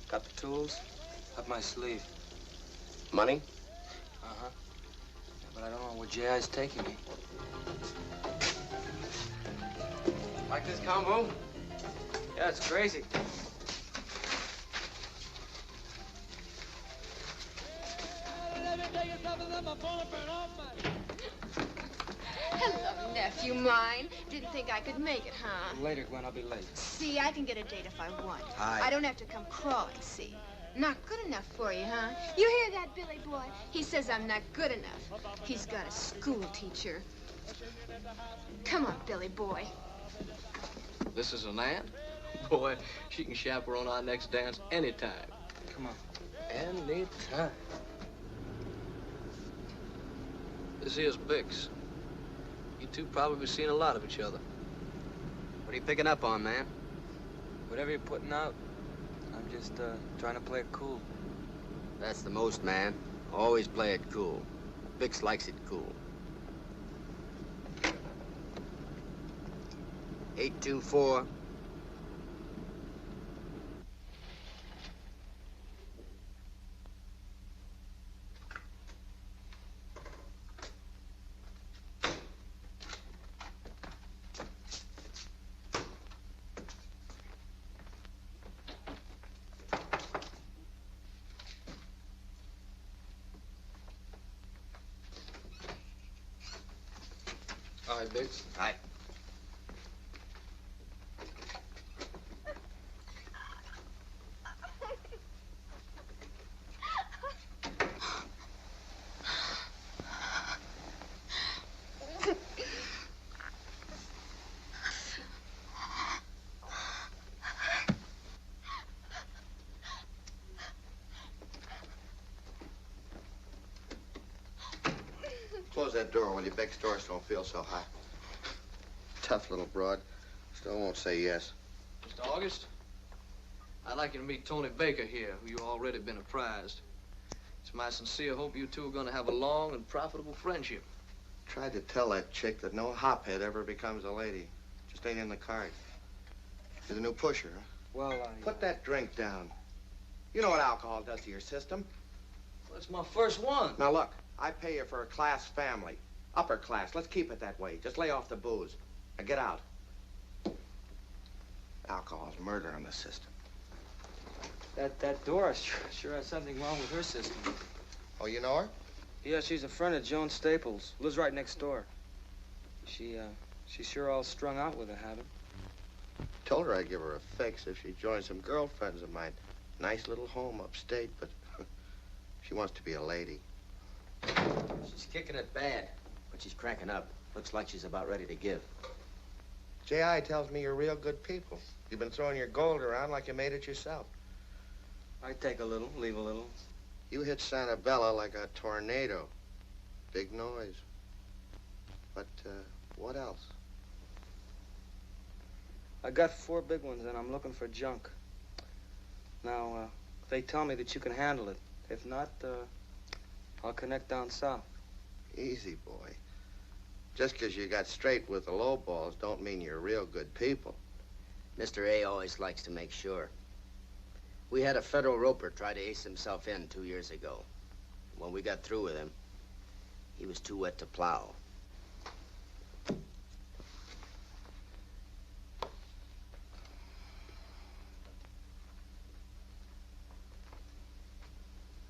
[SPEAKER 3] Got the tools? Up my sleeve.
[SPEAKER 22] Money?
[SPEAKER 3] Uh-huh. Yeah, but I don't know where J.I.'s taking me.
[SPEAKER 5] Like this combo?
[SPEAKER 3] Yeah, it's crazy.
[SPEAKER 4] Hello, nephew mine. Didn't think I could make it, huh?
[SPEAKER 3] Later, Gwen, I'll be late.
[SPEAKER 4] See, I can get a date if I want.
[SPEAKER 3] Hi.
[SPEAKER 4] I don't have to come crawling, see? Not good enough for you, huh? You hear that, Billy boy? He says I'm not good enough. He's got a school teacher. Come on, Billy boy.
[SPEAKER 5] This is an aunt? Boy, she can chaperone our next dance anytime.
[SPEAKER 3] Come on.
[SPEAKER 5] Anytime. This here's Bix. You two probably seen a lot of each other.
[SPEAKER 3] What are you picking up on, man? Whatever you're putting out. I'm just trying to play it cool.
[SPEAKER 2] That's the most, man. Always play it cool. Bix likes it cool. 824.
[SPEAKER 5] Hi, Bix.
[SPEAKER 2] Hi. Close that door, will you? Beck's doors don't feel so hot. Tough little broad. Still won't say yes.
[SPEAKER 5] Mr. August, I'd like you to meet Tony Baker here, who you've already been apprised. It's my sincere hope you two are going to have a long and profitable friendship.
[SPEAKER 11] Tried to tell that chick that no hophead ever becomes a lady. Just ain't in the cards. She's a new pusher, huh?
[SPEAKER 3] Well,
[SPEAKER 11] Put that drink down. You know what alcohol does to your system.
[SPEAKER 5] Well, it's my first one.
[SPEAKER 11] Now, look, I pay you for a class family. Upper class. Let's keep it that way. Just lay off the booze. Now, get out. Alcohol's murder in the system.
[SPEAKER 3] That Dora sure has something wrong with her system.
[SPEAKER 11] Oh, you know her?
[SPEAKER 3] Yeah, she's a friend of Joan Staples. Lives right next door. She's sure all strung out with a habit.
[SPEAKER 11] Told her I'd give her a fix if she'd join some girlfriends of mine. Nice little home upstate, but she wants to be a lady.
[SPEAKER 2] She's kicking it bad, but she's cranking up. Looks like she's about ready to give.
[SPEAKER 11] J.I. tells me you're real good people. You've been throwing your gold around like you made it yourself.
[SPEAKER 3] I take a little, leave a little.
[SPEAKER 11] You hit Santabella like a tornado. Big noise. But, what else?
[SPEAKER 3] I got 4 big ones, and I'm looking for junk. Now, they tell me that you can handle it. If not, I'll connect down south.
[SPEAKER 11] Easy, boy. Just 'cause you got straight with the low balls don't mean you're real good people.
[SPEAKER 2] Mr. A always likes to make sure. We had a federal roper try to ace himself in 2 years ago. When we got through with him, he was too wet to plow.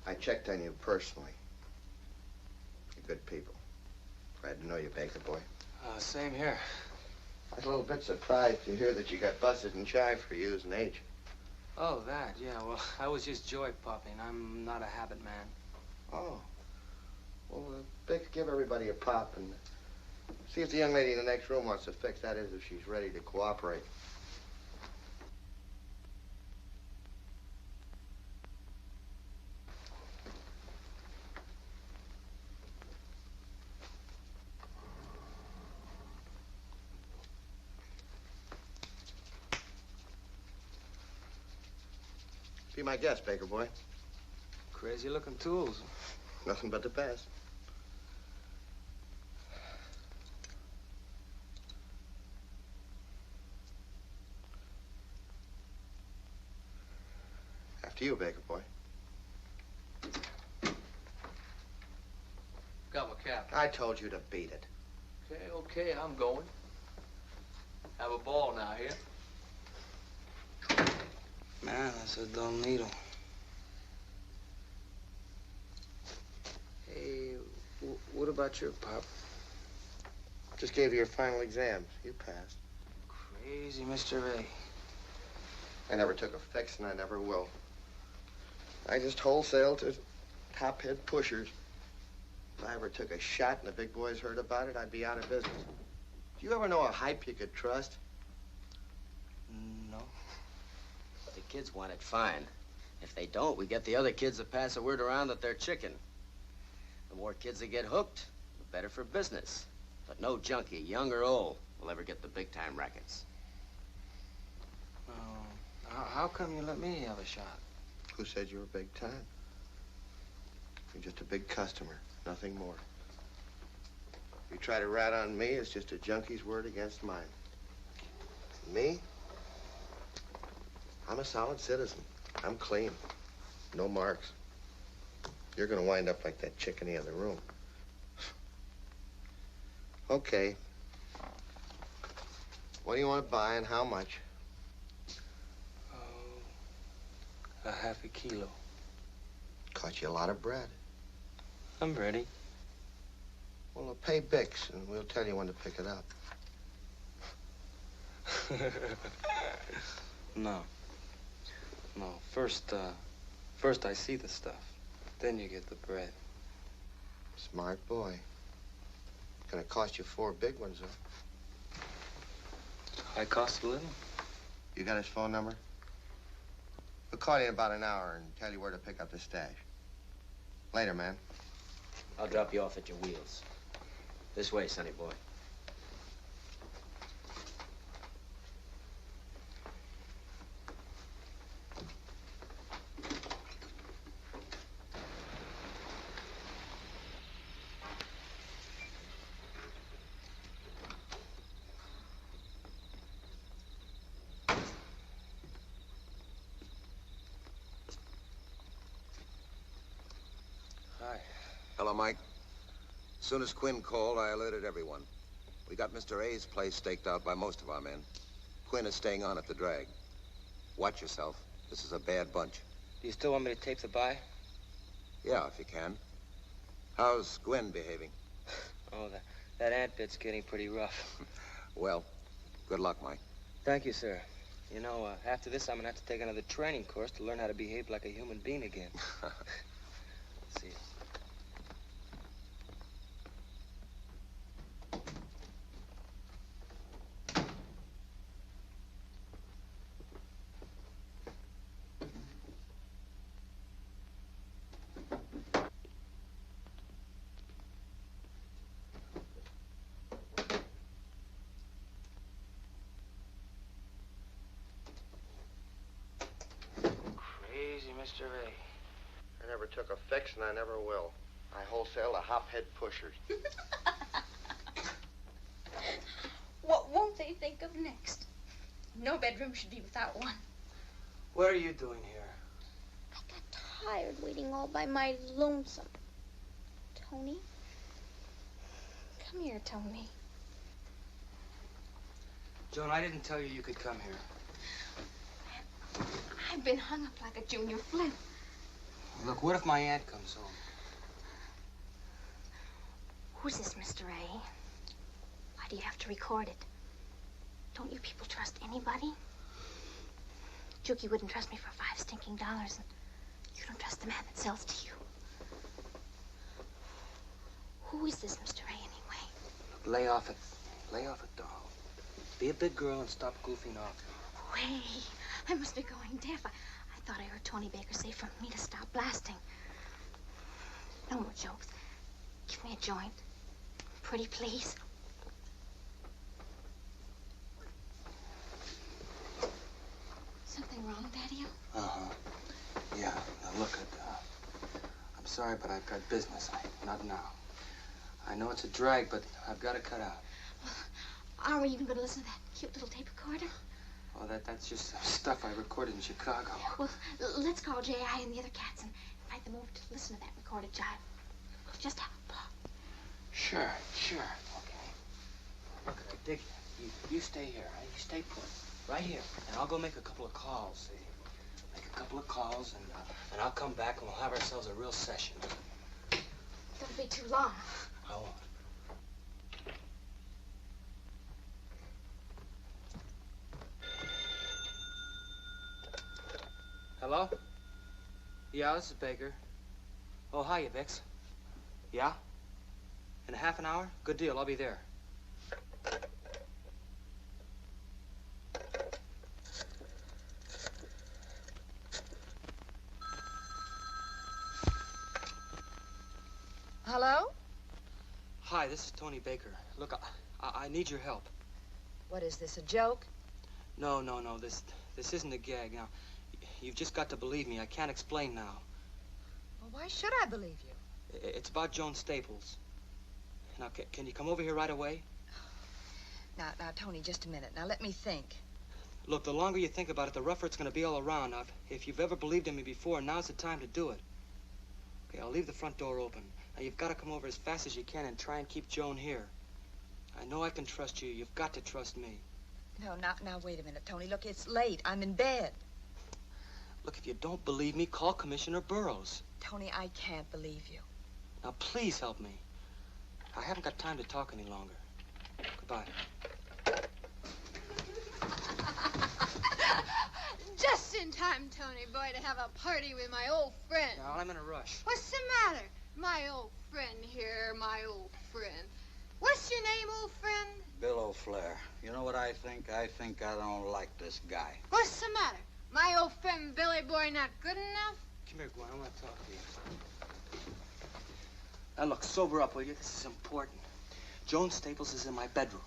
[SPEAKER 11] I checked on you personally. You're good people. Glad to know you, Baker boy.
[SPEAKER 3] Same here.
[SPEAKER 11] I was a little bit surprised to hear that you got busted and shy for using H.
[SPEAKER 3] Oh, that, yeah. Well, I was just joy popping. I'm not a habit man.
[SPEAKER 11] Oh. Well, Vic, give everybody a pop and see if the young lady in the next room wants to fix. That is, if she's ready to cooperate. Be my guest, Baker boy.
[SPEAKER 3] Crazy looking tools.
[SPEAKER 11] Nothing but the best. After you, Baker boy.
[SPEAKER 15] Got my cap.
[SPEAKER 11] I told you to beat it.
[SPEAKER 15] Okay, I'm going. Have a ball now, here.
[SPEAKER 3] Man, that's a dull needle. Hey, what about your pop?
[SPEAKER 11] Just gave you your final exams. You passed.
[SPEAKER 3] Crazy Mr. A.
[SPEAKER 11] I never took a fix, and I never will. I just wholesale to top-head pushers. If I ever took a shot and the big boys heard about it, I'd be out of business. Do you ever know a hype you could trust?
[SPEAKER 3] No.
[SPEAKER 2] If the kids want it, fine. If they don't, we get the other kids to pass the word around that they're chicken. The more kids that get hooked, the better for business. But no junkie, young or old, will ever get the big-time rackets.
[SPEAKER 3] How come you let me have a shot?
[SPEAKER 11] Who said you were big time? You're just a big customer, nothing more. If you try to rat on me, it's just a junkie's word against mine. Me? I'm a solid citizen. I'm clean. No marks. You're gonna wind up like that chick in the other room. Okay. What do you want to buy and how much?
[SPEAKER 3] A half a kilo.
[SPEAKER 11] Cost you a lot of bread.
[SPEAKER 3] I'm ready.
[SPEAKER 11] Well, pay Bix, and we'll tell you when to pick it up.
[SPEAKER 3] No. First I see the stuff. Then you get the bread.
[SPEAKER 11] Smart boy. Gonna cost you 4 big ones, though.
[SPEAKER 3] I cost a little.
[SPEAKER 11] You got his phone number? We'll call you in about an hour and tell you where to pick up the stash. Later, man.
[SPEAKER 2] I'll drop you off at your wheels. This way, sonny boy.
[SPEAKER 3] Hi.
[SPEAKER 11] Hello, Mike. As soon as Quinn called, I alerted everyone. We got Mr. A's place staked out by most of our men. Quinn is staying on at the drag. Watch yourself. This is a bad bunch.
[SPEAKER 3] Do you still want me to tape the buy?
[SPEAKER 11] Yeah, if you can. How's Gwen behaving?
[SPEAKER 3] Oh, that ant bit's getting pretty rough.
[SPEAKER 11] Well, good luck, Mike.
[SPEAKER 3] Thank you, sir. You know, after this, I'm gonna have to take another training course to learn how to behave like a human being again. See you. Crazy Mr. A.
[SPEAKER 11] I never took a fix, and I never will. I wholesale to hop-head pushers.
[SPEAKER 13] What won't they think of next? No bedroom should be without one.
[SPEAKER 3] What are you doing here?
[SPEAKER 13] I got tired waiting all by my lonesome. Tony? Come here, Tony.
[SPEAKER 3] Joan, I didn't tell you you could come here.
[SPEAKER 4] I've been hung up like a junior flip.
[SPEAKER 3] Look, what if my aunt comes home?
[SPEAKER 13] Who's this Mr. A? Why do you have to record it? Don't you people trust anybody? Juki wouldn't trust me for $5 stinking, and you don't trust the man that sells to you. Who is this Mr. A anyway?
[SPEAKER 3] Look, lay off it, doll. Be a big girl and stop goofing off.
[SPEAKER 13] Way, I must be going deaf. I thought I heard Tony Baker say for me to stop blasting. No more jokes. Give me a joint. Pretty please. Something wrong, Daddy-o?
[SPEAKER 3] Uh-huh. sorry, but I've got business. Not now. I know it's a drag, but I've got to cut out.
[SPEAKER 13] Aren't we even going to listen to that cute little tape recorder?
[SPEAKER 3] Oh, that's just some stuff I recorded in Chicago.
[SPEAKER 13] Well, let's call J.I. and the other cats and invite them over to listen to that recorded jive. Just have a ball.
[SPEAKER 3] Sure. Okay. Look, Dick, you stay here. Right? You stay put. Right here. And I'll go make a couple of calls, see? Make a couple of calls, and I'll come back and we'll have ourselves a real session.
[SPEAKER 13] Don't be too long.
[SPEAKER 3] I won't. Hello? Yeah, this is Baker. Oh, hiya, Bix. Yeah? In a half an hour? Good deal, I'll be there.
[SPEAKER 12] Hello?
[SPEAKER 3] Hi, this is Tony Baker. Look, I need your help.
[SPEAKER 12] What is this, a joke?
[SPEAKER 3] No, this isn't a gag. Now, you've just got to believe me. I can't explain now.
[SPEAKER 12] Well, why should I believe you?
[SPEAKER 3] It's about Joan Staples. Now, can you come over here right away?
[SPEAKER 12] Now, Tony, just a minute. Now, let me think.
[SPEAKER 3] Look, the longer you think about it, the rougher it's going to be all around. Now, if you've ever believed in me before, now's the time to do it. Okay, I'll leave the front door open. Now, you've got to come over as fast as you can and try and keep Joan here. I know I can trust you. You've got to trust me.
[SPEAKER 12] No, now, wait a minute, Tony. Look, it's late. I'm in bed.
[SPEAKER 3] Look, if you don't believe me, call Commissioner Burroughs.
[SPEAKER 12] Tony, I can't believe you.
[SPEAKER 3] Now, please help me. I haven't got time to talk any longer. Goodbye.
[SPEAKER 4] Just in time, Tony boy, to have a party with my old friend.
[SPEAKER 3] Now, I'm in a rush.
[SPEAKER 4] What's the matter? My old friend here, my old friend. What's your name, old friend?
[SPEAKER 6] Bill O'Flair. You know what I think? I think I don't like this guy.
[SPEAKER 4] What's the matter? My old friend Billy Boy not good enough?
[SPEAKER 3] Come here, Gwen. I want to talk to you. Now, look, sober up, will you? This is important. Joan Staples is in my bedroom.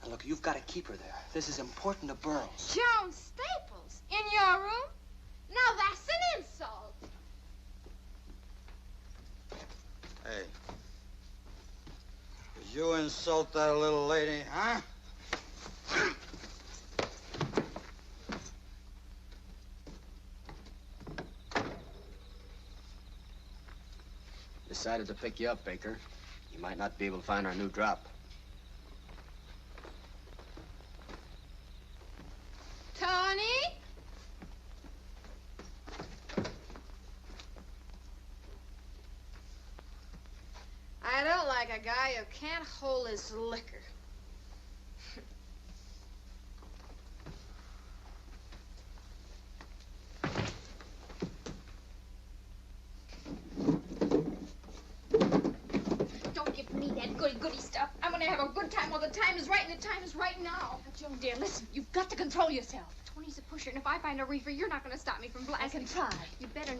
[SPEAKER 3] And look, you've got to keep her there. This is important to Burroughs.
[SPEAKER 4] Joan Staples? In your room? Now that's an insult.
[SPEAKER 6] Hey. Did you insult that little lady, huh?
[SPEAKER 2] Decided to pick you up, Baker. You might not be able to find our new drop.
[SPEAKER 4] Tony? I don't like a guy who can't hold his liquor.
[SPEAKER 13] Don't give me that goody-goody stuff. I'm gonna have a good time while the time is right, and the time is right now. Joan, dear, listen, you've got to control yourself. Tony's a pusher, and if I find a reefer, you're not gonna stop me from blasting. I can try. You better...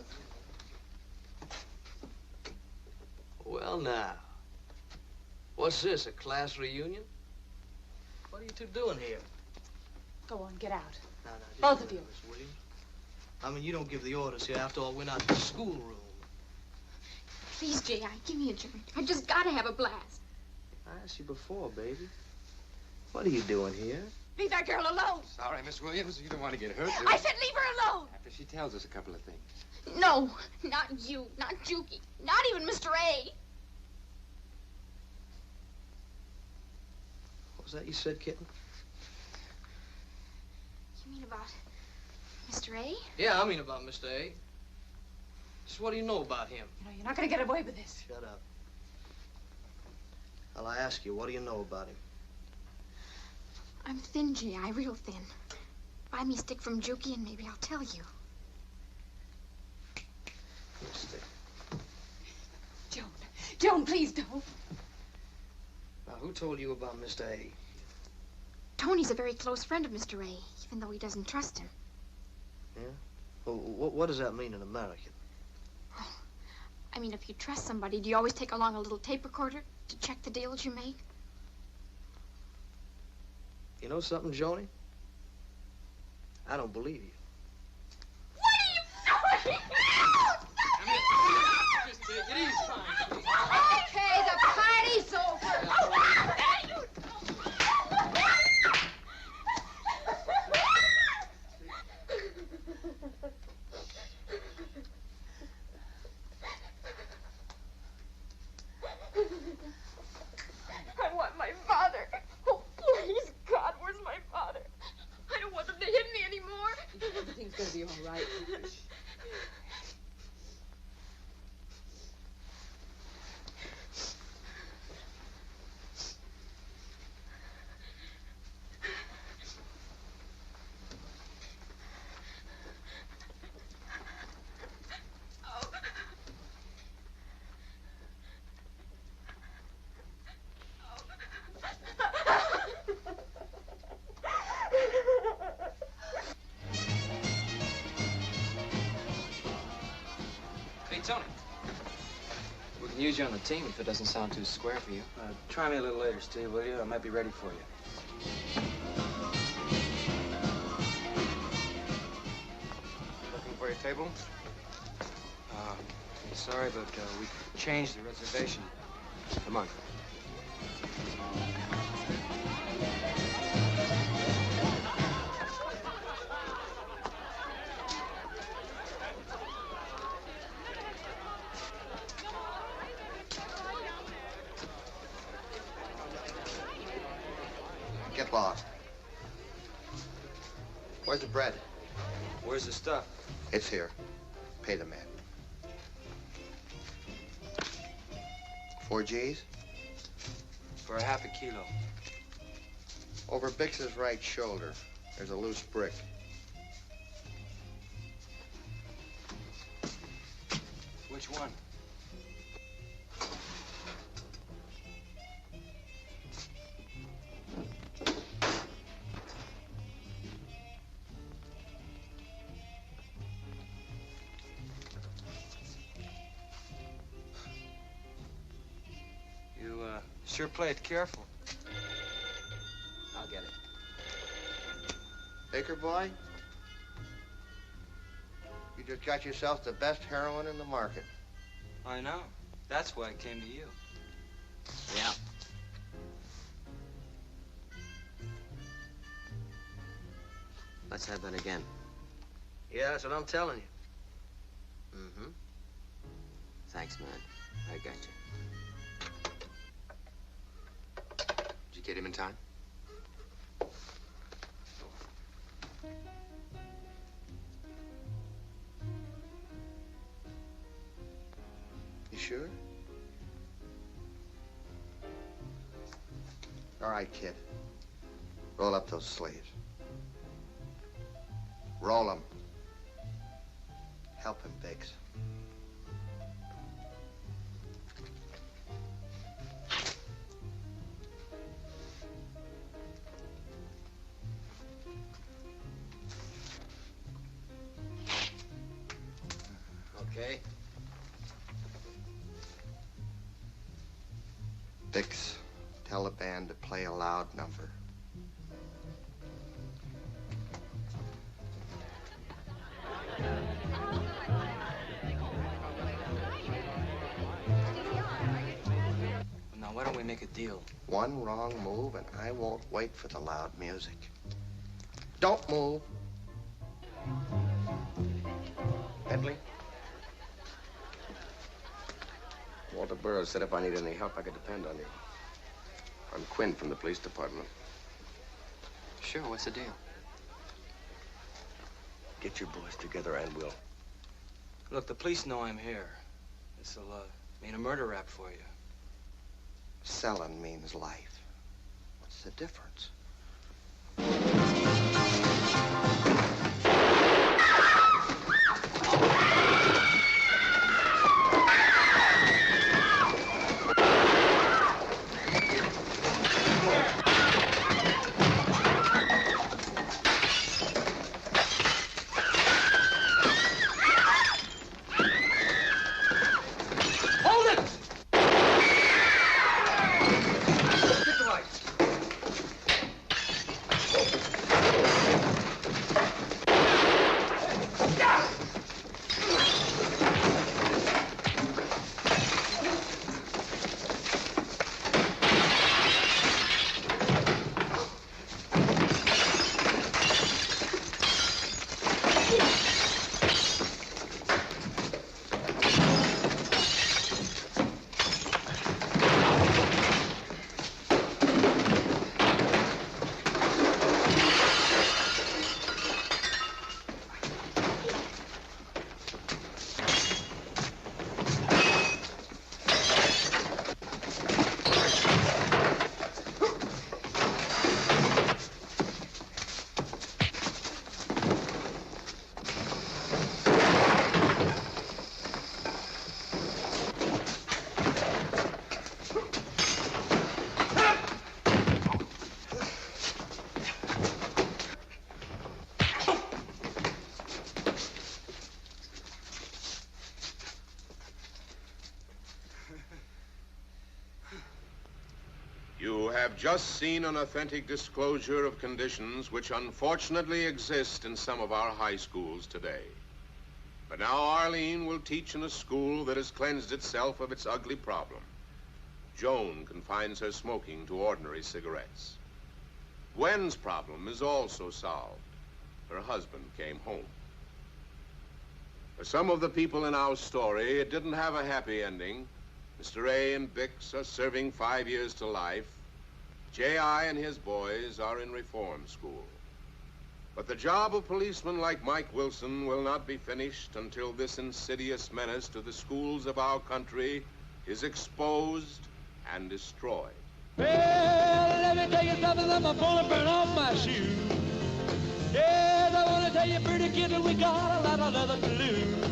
[SPEAKER 5] Well, now. What's this, a class reunion? What are you two doing here?
[SPEAKER 9] Go on, get out.
[SPEAKER 5] No,
[SPEAKER 9] Both of you.
[SPEAKER 5] Miss Williams. I mean, you don't give the orders here. After all, we're not in the schoolroom.
[SPEAKER 13] Please, J.I., give me a joint. I just gotta have a blast.
[SPEAKER 5] I asked you before, baby. What are you doing here?
[SPEAKER 9] Leave that girl alone.
[SPEAKER 18] Sorry, Miss Williams. You don't want to get hurt, do you?
[SPEAKER 9] I said leave her alone.
[SPEAKER 18] After she tells us a couple of things.
[SPEAKER 13] No, not you, not Juki, not even Mr. A.
[SPEAKER 5] What was that you said, kitten?
[SPEAKER 13] You mean about Mr. A?
[SPEAKER 5] Yeah, I mean about Mr. A. Just what do you know about him?
[SPEAKER 9] You know, you're not gonna get away with this.
[SPEAKER 5] Shut up. Well, I ask you, what do you know about him?
[SPEAKER 13] I'm thin, J.I., real thin. Buy me a stick from Juki and maybe I'll tell you.
[SPEAKER 5] Stick.
[SPEAKER 9] Joan, please don't.
[SPEAKER 5] Now, who told you about Mr. A?
[SPEAKER 13] Tony's a very close friend of Mr. A, even though he doesn't trust him.
[SPEAKER 5] Yeah? Well, what does that mean in American?
[SPEAKER 13] I mean, if you trust somebody, do you always take along a little tape recorder to check the deals you make?
[SPEAKER 5] You know something, Joni? I don't believe you.
[SPEAKER 13] What are you doing?
[SPEAKER 18] Just
[SPEAKER 10] right.
[SPEAKER 3] Hey, Tony. We can use you on the team if it doesn't sound too square for you.
[SPEAKER 16] Try me a little later, Steve, will you? I might be ready for you.
[SPEAKER 3] Looking for your table? I'm sorry, but we changed the reservation. Come on.
[SPEAKER 11] Get lost. Where's the bread?
[SPEAKER 3] Where's the stuff?
[SPEAKER 11] It's here. Pay the man. 4 G's?
[SPEAKER 3] For a half a kilo.
[SPEAKER 11] Over Bix's right shoulder, there's a loose brick.
[SPEAKER 3] Which one? You, sure play it careful.
[SPEAKER 2] I'll get it.
[SPEAKER 11] Baker boy, you just got yourself the best heroin in the market.
[SPEAKER 3] I know. That's why I came to you.
[SPEAKER 2] Yeah. Let's have that again.
[SPEAKER 5] Yeah, that's what I'm telling you.
[SPEAKER 2] Mm-hmm. Thanks, man. I got you.
[SPEAKER 18] Did you get him in time?
[SPEAKER 11] You sure? All right, kid. Roll up those sleeves. Roll them. Help him, Biggs.
[SPEAKER 2] Okay.
[SPEAKER 11] Bix, tell the band to play a loud number.
[SPEAKER 3] Now, why don't we make a deal?
[SPEAKER 11] One wrong move, and I won't wait for the loud music. Don't move.
[SPEAKER 2] Bentley? Walter Burroughs said if I need any help, I could depend on you. I'm Quinn from the police department.
[SPEAKER 3] Sure, what's the deal?
[SPEAKER 2] Get your boys together and we'll...
[SPEAKER 3] Look, the police know I'm here. This'll, mean a murder rap for you.
[SPEAKER 11] Selling means life. What's the difference?
[SPEAKER 22] just seen an authentic disclosure of conditions which unfortunately exist in some of our high schools today. But now Arlene will teach in a school that has cleansed itself of its ugly problem. Joan confines her smoking to ordinary cigarettes. Gwen's problem is also solved. Her husband came home. For some of the people in our story, it didn't have a happy ending. Mr. A and Bix are serving 5 years to life. J.I. and his boys are in reform school. But the job of policemen like Mike Wilson will not be finished until this insidious menace to the schools of our country is exposed and destroyed.
[SPEAKER 1] Well, let me tell you something, I'm gonna burn off my shoes. Yes, I wanna tell you, pretty kid, that we got a lot of leather to lose.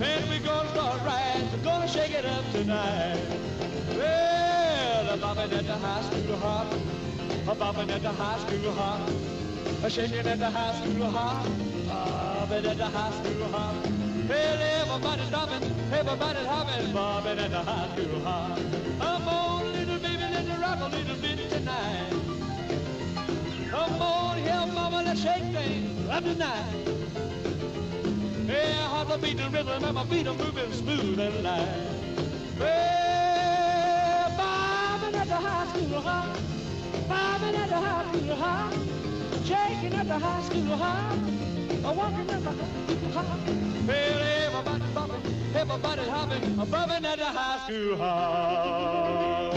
[SPEAKER 1] And we're gonna start right, we're gonna shake it up tonight. Well, I'm bobbing at the high school hop, I'm bobbing at the high school hop, I'm shaking at the high school hop, bobbing at the high school hop. Well, everybody's stopping, everybody's hopping, bobbing at the high school hop. Come on, little baby, let's rock a little bit tonight. Come on, here, mama, let's shake things up tonight. Yeah, heart will beat the rhythm and my feet are moving smooth and light. Well, bobbing at the high school hop, bobbing at the high school hop, shaking at the high school hop, walking at the high school hop. Well, everybody's bobbing, everybody's hopping, bobbing at the high school hop.